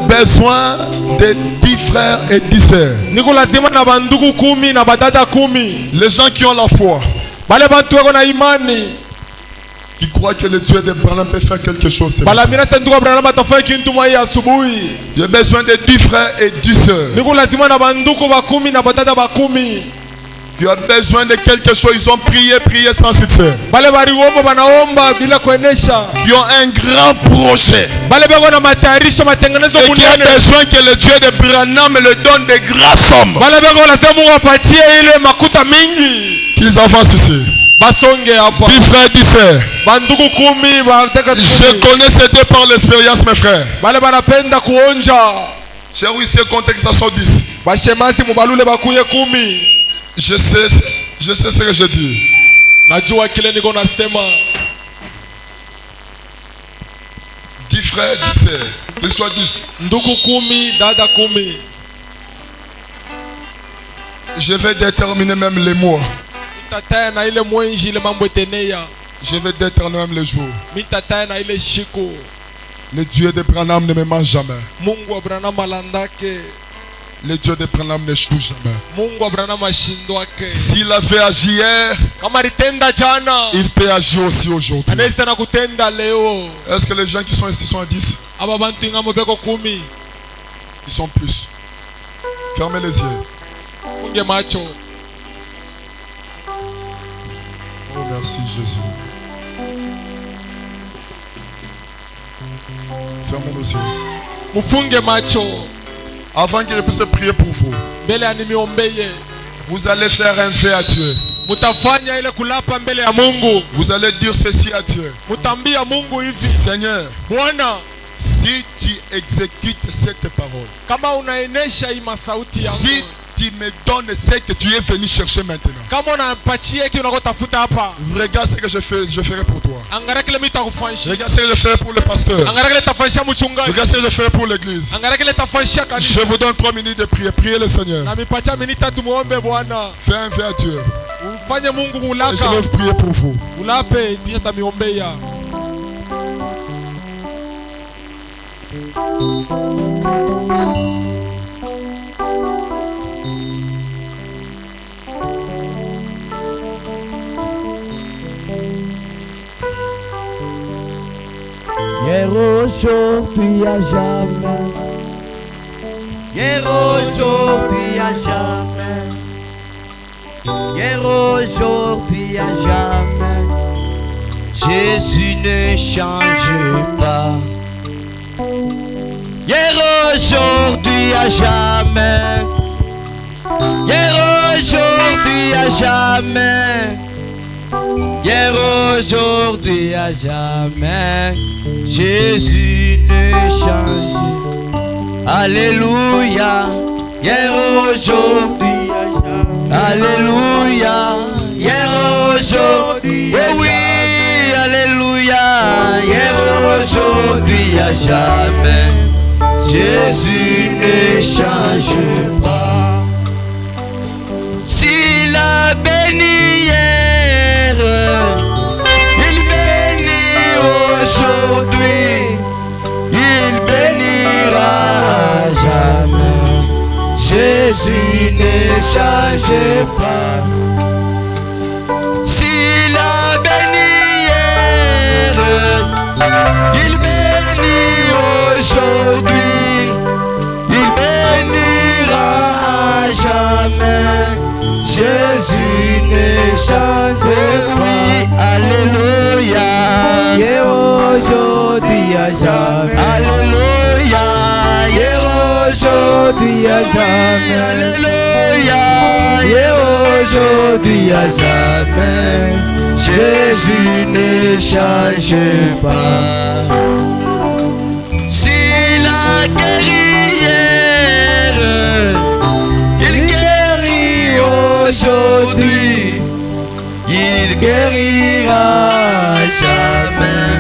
besoin de 10 frères et 10 sœurs. Niko lazima na bandugu 10 na badada 10. Les gens qui ont la foi, Bale bantu wako na imani. qui croient que le Dieu de Branham peut faire quelque chose. c'est Bala bon. mina senduka Branham atafanya kintu mwa asubuhi. J'ai besoin de 10 frères et 10 sœurs Niko lazima na bandugu ba 10 na badada ba 10. qui ont besoin de quelque chose. Ils ont prié sans succès. Bale baliomba banaomba bila kuenesha. Qui ont un grand projet. Bale bako na matayarisho matengenezo Et qui ont munene. besoin que le Dieu de Branham le donne de grasses sommes. Bale bako lazima Mungu apatie ile makuta mingi. Qu'ils avancent ici. Basonge hapa. 10 frères, 10 sœurs. Bandugu 10 bataka Je connais c'était par l'expérience, mes frères. bale banapenda kuonja. J'ai réussi à compter que ça soit 10. Bashemasi mubalule bakuye 10. Je sais ce que je dis. Najua kile niko nasema. 10 frères, 10 sœurs. Qu'ils soient 10. Ndugu 10, dada 10. Je vais déterminer même les mois. Mitataya na ile mwenji ile mambo eteneya. Je vais déterminer même les jours. Mitataya na ile shiko. Le Dieu de Branham ne me ment jamais. Mungu wa Branham alandake. Le Dieu de Branham n'échoue jamais. Mungu wa Branham ashindwake. S'il avait agi hier, Kama alitenda jana, il peut agir aussi aujourd'hui. anaweza na kutenda leo. Est-ce que les gens qui sont ici sont à 10? Aba bantu ngamo beko 10. Ils sont plus. Fermez les yeux. Funge macho. Oh, merci Jésus. Fermez nos yeux. Mufunge macho. Avant que je puisse prier pour vous, Mbele animiombeye. vous allez faire un vœu à Dieu. Mutafanya ile kulapa mbele ya Mungu. Vous allez dire ceci à Dieu. Mutambia Mungu hivi. Seigneur, Bwana, si tu exécutes cette parole, kama unaenesha hii masauti yangu. si tu me donnes ce que tu es venu chercher maintenant, Kama unapatia kile unakotafuta hapa. regarde ce que je ferai pour toi. Angalia kile mitakufanyisha. Regarde ce que je ferai pour le pasteur. Angalia kile tafanyisha mchungaji. Regarde ce que je ferai pour l'église. Angalia kile tafanyisha Je kanisa. vous donne 3 minutes de prière. Priez le Seigneur. Na mipacha minita tumuombe Bwana. Fais un vœu à Dieu. Ufanye Mungu Et je mulaka. vais prier pour vous. Ulape ndiye tamiombea. Hier aujourd'hui à jamais. Hier aujourd'hui à jamais. Hier aujourd'hui à jamais. Jésus ne change pas. Hier aujourd'hui à jamais. jamais. Hier, aujourd'hui, à jamais. Jésus ne change. Alléluia. Hier, aujourd'hui, à jamais. Alléluia. Hier, aujourd'hui, oh oui, alléluia. Hier, aujourd'hui, à jamais. Jésus ne change pas. S'il a béni hier, il bénit aujourd'hui, il bénira à jamais. Jésus ne change pas. S'il a béni hier, il bénit aujourd'hui, il bénira à jamais. Jésus ne change pas. Alléluia. Et aujourd'hui à jamais. Alléluia. Et aujourd'hui à jamais. Alléluia. Et aujourd'hui à jamais. Jésus ne change pas. S'il a guéri hier, il guérit aujourd'hui, il guérira jamais.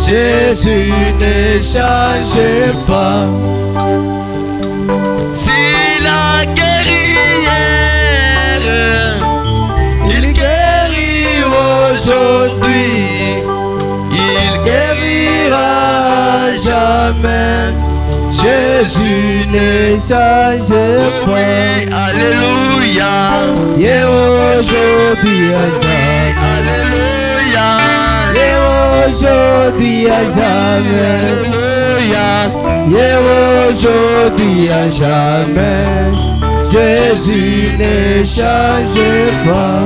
Jésus ne change pas. S'il a guéri hier, il guérit aujourd'hui, il guérira jamais. Jésus ne change pas. Oui, alléluia. Et aujourd'hui à jamais. Alléluia. Et aujourd'hui à jamais. Alléluia. Et aujourd'hui à jamais. Jésus ne change pas.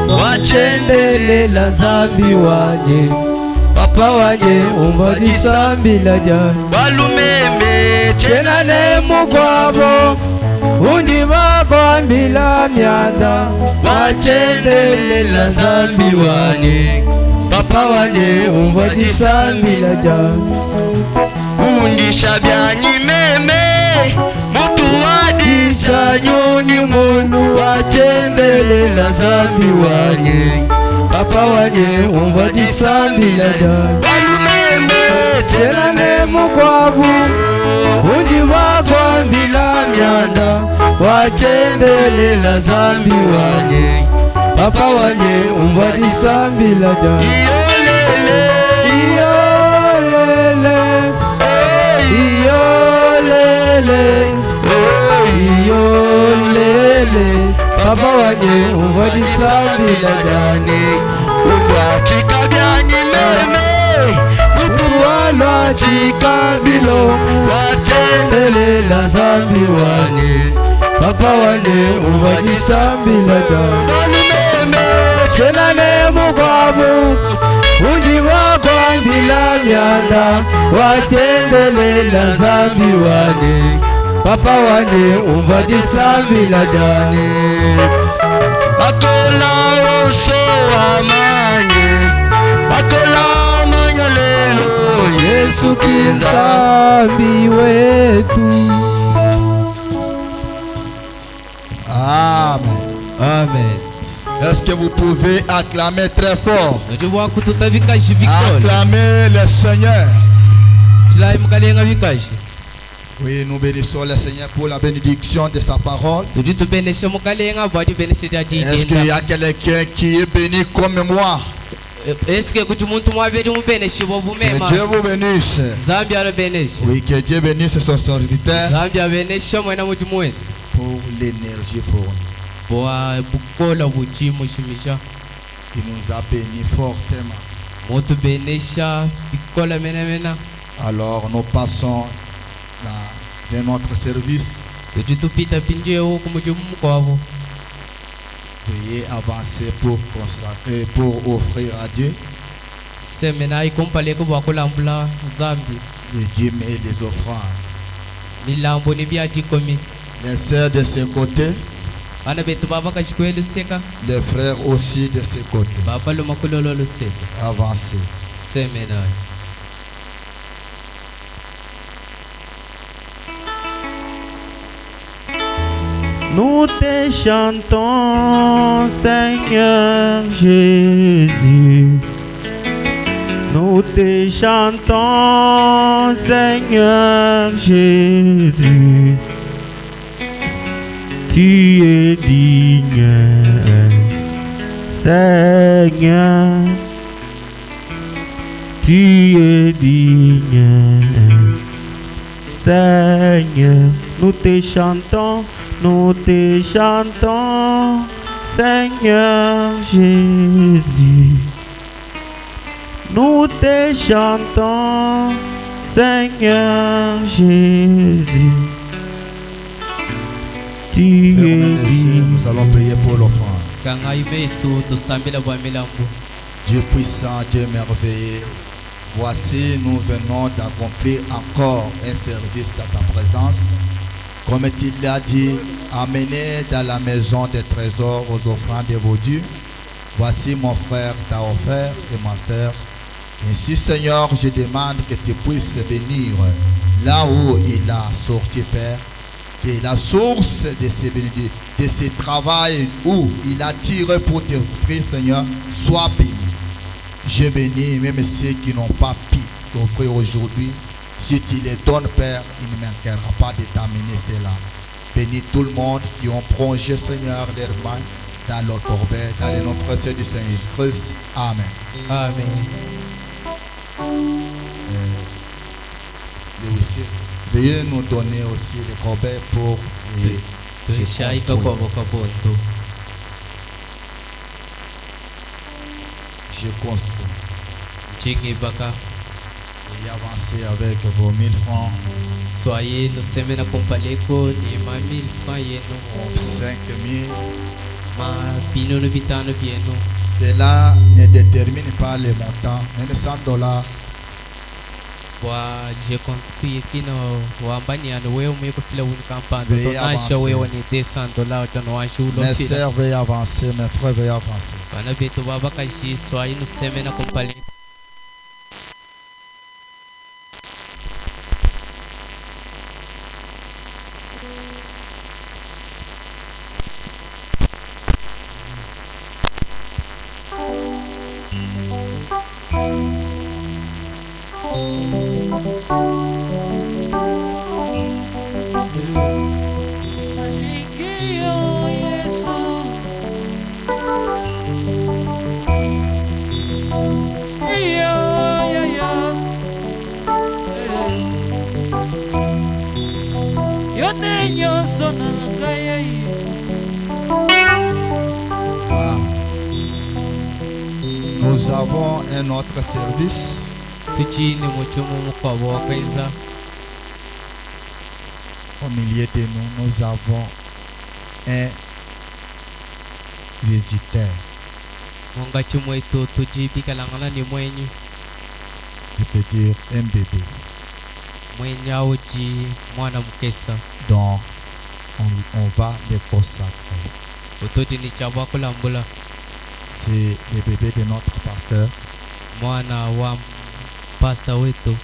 Wachendelela zambi wanje, papa wanje umva disambila jani. Balumeme chenane mukwabo, undima kwambila myanda. Wachendelela zambi wanje, papa wanje umva disambila jani. Undisha byanyi meme, mutu wadisa nyoni munu. Wachendelela zambi wanye, papa wanye umva disambila jani. Balumeme chenane mukwabu, undi wakwambila myanda. Wachendelela zambi wanye, papa wanye umva disambila jani. Iyolele, iyolele, iyolele, iyolele, papa wanye umva disambila jani. Udwachika byanyi meme, udwachika bilo. Wachendelela zambi wanye, papa wanye umva disambila jani. Balumeme chenane mukwabu, undi wakwambila myanda. Wachendelela zambi wanye, papa wanye umva disambila jani. Bakola oso amanye, bakola amanye lelo. Yesu kinzambi wetu. Amen. Amen. Est-ce que vous pouvez acclamer très fort? Acclamer Acclamer le Seigneur. Oui, nous bénissons le Seigneur pour la bénédiction de sa parole. Est-ce qu'il y a quelqu'un qui est béni comme moi? Que Dieu vous bénisse. Oui, que Dieu bénisse son serviteur pour l'énergie fournie. Il nous a bénis fortement. Alors nous passons dans un autre service. Veuillez avancer pour consacrer, pour offrir à Dieu les dîmes et les offrandes. Les sœurs de ce côté, les frères aussi de ce côté. Avancez. Nous te chantons, Seigneur Jésus. Nous te chantons, Seigneur Jésus. Tu es digne, Seigneur. Tu es digne, Seigneur. Nous te chantons. Nous te chantons, Seigneur Jésus. Nous te chantons, Seigneur Jésus. Tu es digne. Nous allons prier pour l'offrande. Dieu puissant, Dieu merveilleux, voici nous venons d'accomplir encore un service dans ta présence. Comme il l'a dit, amenez dans la maison des trésors aux offrandes de vos dieux. Voici mon frère t'a offert et ma sœur. Ainsi, Seigneur, je demande que tu puisses venir là où il a sorti, Père. Et la source de ce travail où il a tiré pour t'offrir, Seigneur, soit béni. Je bénis même ceux qui n'ont pas pu t'offrir aujourd'hui. Si tu les donnes, Père, il ne manquera pas de t'amener cela. Bénis tout le monde qui ont plongé, Seigneur, leurs mains dans leur corbeille, dans le nom précieux du Seigneur Jésus-Christ. Amen. Amen. Veuillez nous donner aussi les corbeilles pour les je construis. Et avancez avec vos 1000 francs. Soyez nous semaine compaleko ni ma 1000 francs yenu 5000. ma bino no bitano bieno. Cela ne détermine pas le montant, même $100. Wa je construit kino wa mbani ano wewe umeko kila unikampando Veuillez tonasha wewe avancer. ni $200 tonoasha ulo Mes kila sœurs, veuillez avancer, mes frères, veuillez avancer. bana beto baba kashi soyez nous semaine compaleko. Nous avons un autre service. Tuchini muchumu mukabo wakaiza. Au milieu de nous, nous avons un visiteur. Monga chumwe to tujibi kalangana ni mwenye. Je peux dire un bébé Mwenye auji mwana mkesa. dont on va le consacrer. Utoti ni chabwa kulambula. C'est le bébé de notre pasteur. Mwana wa pastor wetu.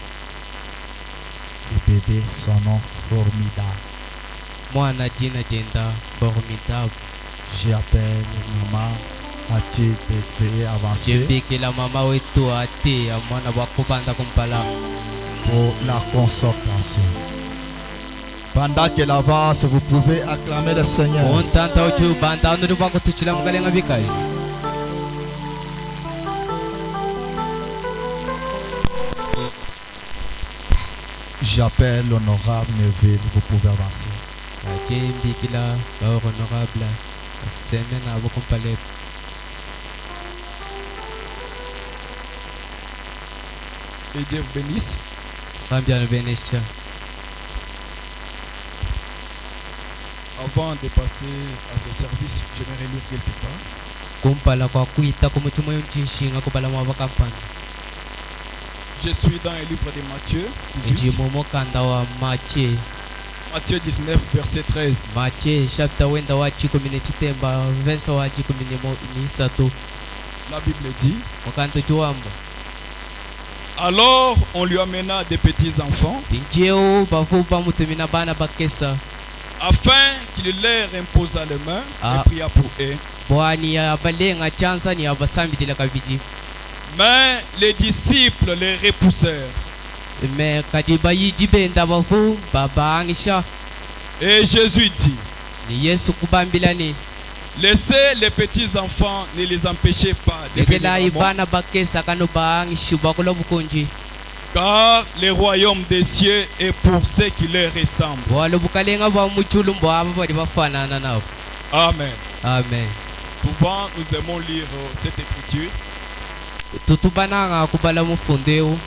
Le bébé, son nom formidable. Mwana jina jenda formidable. J'appelle maman Ati de avancer Jembeke la mama wetu ate ya mwana wa kupanda kumpala. pour la consacration. Pendant qu'elle avance, vous pouvez acclamer le Seigneur. untanta uju banda unu bako tuchila mugalenga bikali. J'appelle l'honorable Neville, vous pouvez avancer. Ajembi kila la honorable semena abokumpale. Et Dieu vous bénisse. Sambiano benesha. Avant de passer à ce service, j'aimerais lire quelque part. Kumpala kwa kuita kumutumo yunjishinga kubala mwabakampani. Je suis dans le livre de Matthieu 18. Njimomo kanda wa Matthieu. Matthieu 19, verset 13. Matthieu chapter wenda wa chikumine chitemba verse wa chikumine mo nisatu. La Bible dit: Wakanto juambo. alors on lui amena des petits enfants Pinjeo bavuba mutumina bana bakesa. afin qu'il leur imposa les mains et pria pour eux. Bwani ya balenga chansa ni abasambitila kabiji. Mais les disciples les repoussèrent. Me kadiba yijibenda bavu babangisha. Et Jésus dit: Ni Yesu kubambilani. laissez les petits enfants, ne les empêchez pas de venir Lekela à moi, ibana bakesa kano bangishu bakula bukunji. car le royaume des cieux est pour ceux qui leur ressemblent. Walo bukalenga ba muchulu mbo aba bali bafanana nabo. Amen. Amen. Souvent nous aimons lire cette écriture. Tutubananga kubala mufundeo.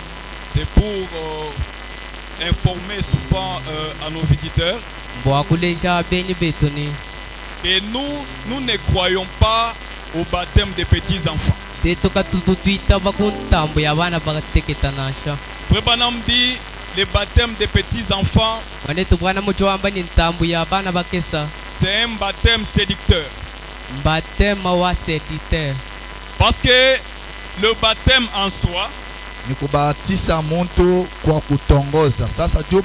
C'est pour informer souvent à nos visiteurs Mbo akuleja beni betoni. que nous ne croyons pas au baptême des petits enfants. Tetoka tututuita bakuntambo ya bana bakateketanasha. Prébanam dit le baptême des petits enfants, Mane tubwana mucho amba ni ntambu ya bana bakesa. c'est un baptême séducteur. Mbatema wa setite. Parce que le baptême en soi, Ni kubatisa mtu kwa kutongoza. Sasa juu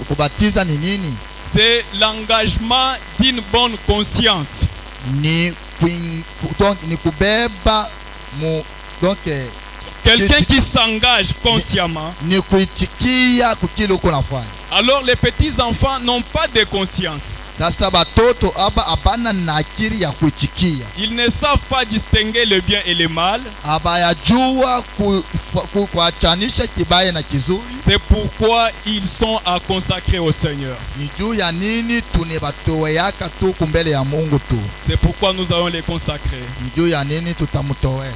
kubatiza ni nini? c'est l'engagement d'une bonne conscience. Ni donc ni kubeba mu donc Quelqu'un qui s'engage consciemment. ni kuitikia kukile uko nafanya. Alors les petits enfants n'ont pas de conscience. Sasa batoto aba abana na akili ya kuitikia. Ils ne savent pas distinguer le bien et le mal. Abayajua kuachanisha kibaya na kizuri. C'est pourquoi ils sont à consacrer au Seigneur. Ni juu ya nini tunebatoweaka tu kumbele ya Mungu tu. C'est pourquoi nous allons les consacrer. Ni juu ya nini tutamutowea.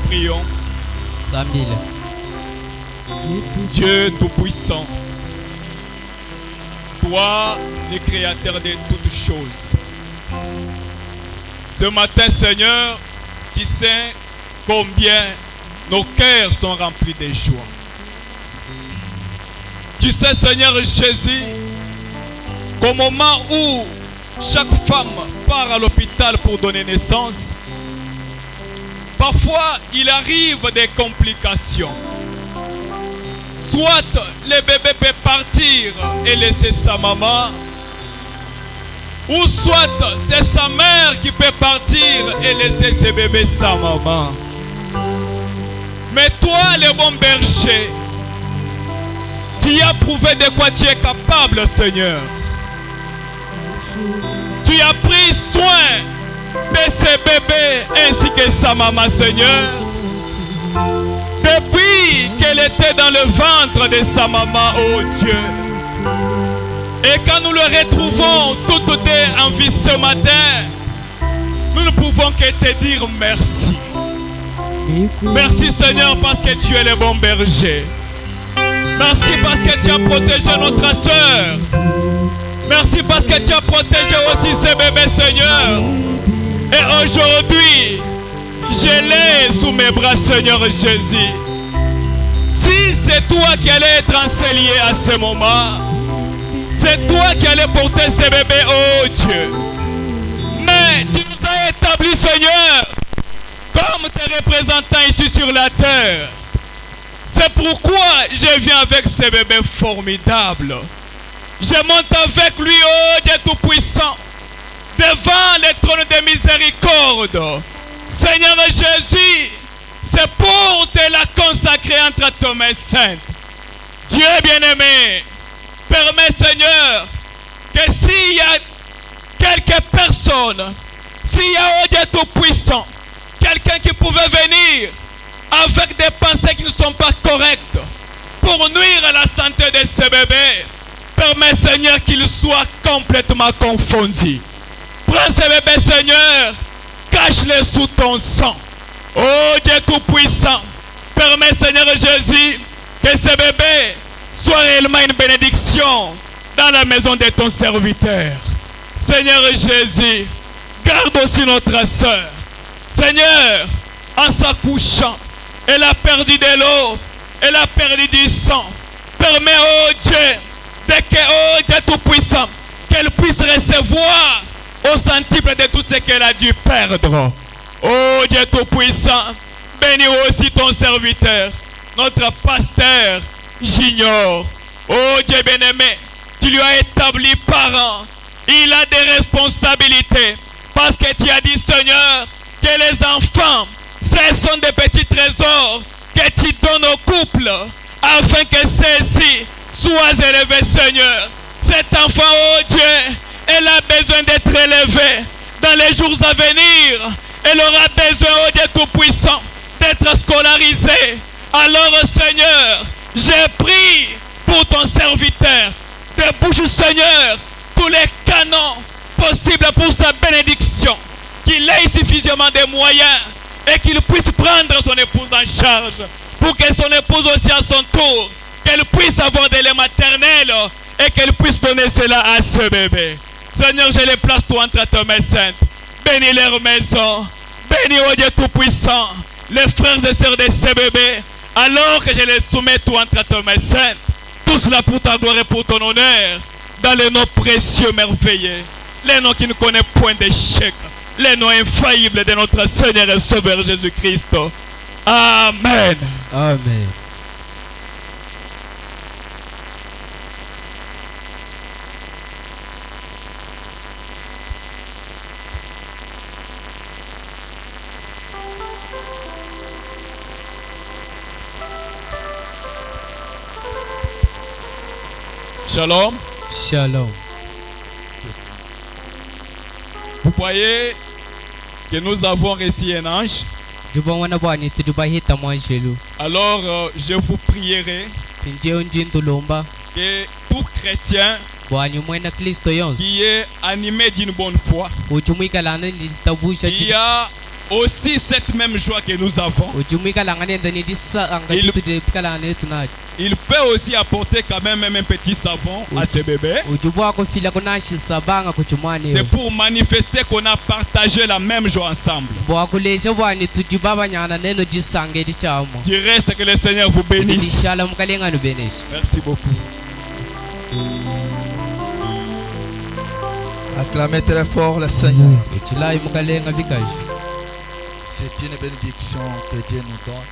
Prions. 100 000. Dieu Tout-Puissant, toi, le Créateur de toutes choses. Ce matin, Seigneur, tu sais combien nos cœurs sont remplis de joie. Tu sais, Seigneur Jésus, qu'au moment où chaque femme part à l'hôpital pour donner naissance, parfois il arrive des complications. Soit le bébé peut partir et laisser sa maman, ou soit c'est sa mère qui peut partir et laisser ce bébé sa maman. Mais toi, le bon berger, tu as prouvé de quoi tu es capable, Seigneur. Tu as pris soin de ce bébé ainsi que sa maman, Seigneur. Depuis qu'elle était dans le ventre de sa maman, oh Dieu. Et quand nous le retrouvons toutes deux en vie ce matin, nous ne pouvons que te dire merci. Merci Seigneur parce que tu es le bon berger. Merci parce que tu as protégé notre soeur. Merci parce que tu as protégé aussi ces bébés, Seigneur. Et aujourd'hui, je l'ai sous mes bras, Seigneur Jésus. Si c'est toi qui allais être enseigné à ce moment, c'est toi qui allais porter ces bébés, oh Dieu. Mais tu nous as établis, Seigneur, comme tes représentants ici sur la terre. C'est pourquoi je viens avec ces bébés formidables. Je monte avec lui, oh Dieu Tout-Puissant, devant le trône de miséricorde. Seigneur Jésus, c'est pour te la consacrer entre tes mains saintes. Dieu bien-aimé, permets, Seigneur, que s'il y a quelques personnes, s'il y a, oh Dieu Tout-Puissant, quelqu'un qui pouvait venir avec des pensées qui ne sont pas correctes pour nuire à la santé de ce bébé, permets, Seigneur, qu'il soit complètement confondu. Prends ce bébé, Seigneur, cache-le sous ton sang. Oh Dieu Tout-Puissant, permets, Seigneur Jésus, que ce bébé soit réellement une bénédiction dans la maison de ton serviteur. Seigneur Jésus, garde aussi notre soeur. Seigneur, en s'accouchant, elle a perdu de l'eau, elle a perdu du sang. Permets, oh Dieu, dès que, oh Dieu Tout-Puissant, qu'elle puisse recevoir au centuple de tout ce qu'elle a dû perdre. Oh Dieu Tout-Puissant, bénis aussi ton serviteur, notre pasteur Junior. Oh Dieu bien-aimé, tu lui as établi parent. Il a des responsabilités parce que tu as dit, Seigneur, que les enfants, ce sont des petits trésors que tu donnes au couple afin que ceux-ci soient élevés, Seigneur. Cet enfant, oh Dieu, elle a besoin d'être élevée. Dans les jours à venir, elle aura besoin, oh Dieu Tout-Puissant, d'être scolarisée. Alors, Seigneur, j'ai pris pour ton serviteur, débouche, Seigneur, tous les canons possibles pour sa bénédiction, qu'il ait suffisamment de moyens et qu'il puisse prendre son épouse en charge, pour que son épouse aussi à son tour, qu'elle puisse avoir des laits maternels et qu'elle puisse donner cela à ce bébé. Seigneur, je les place toi entre tes mains saintes. Bénis leur maison, bénis, oh Dieu Tout-Puissant, les frères et sœurs de ces bébés, alors que je les soumets toi entre tes mains saintes. Tout cela pour ta gloire et pour ton honneur, dans les noms précieux, merveilleux, les noms qui ne connaissent point d'échec, les noms infaillibles de notre Seigneur et Sauveur Jésus-Christ. Amen. Amen. Shalom. Shalom. Vous voyez que nous avons reçu un ange. Alors je vous prierai que tout chrétien qui est animé d'une bonne foi, qui a aussi cette même joie que nous avons, il peut aussi apporter quand même un petit savon à ce bébé. C'est pour manifester qu'on a partagé la même joie ensemble. Du reste, que le Seigneur vous bénisse. Merci beaucoup. Acclamez très fort le Seigneur. C'est une bénédiction que Dieu nous donne.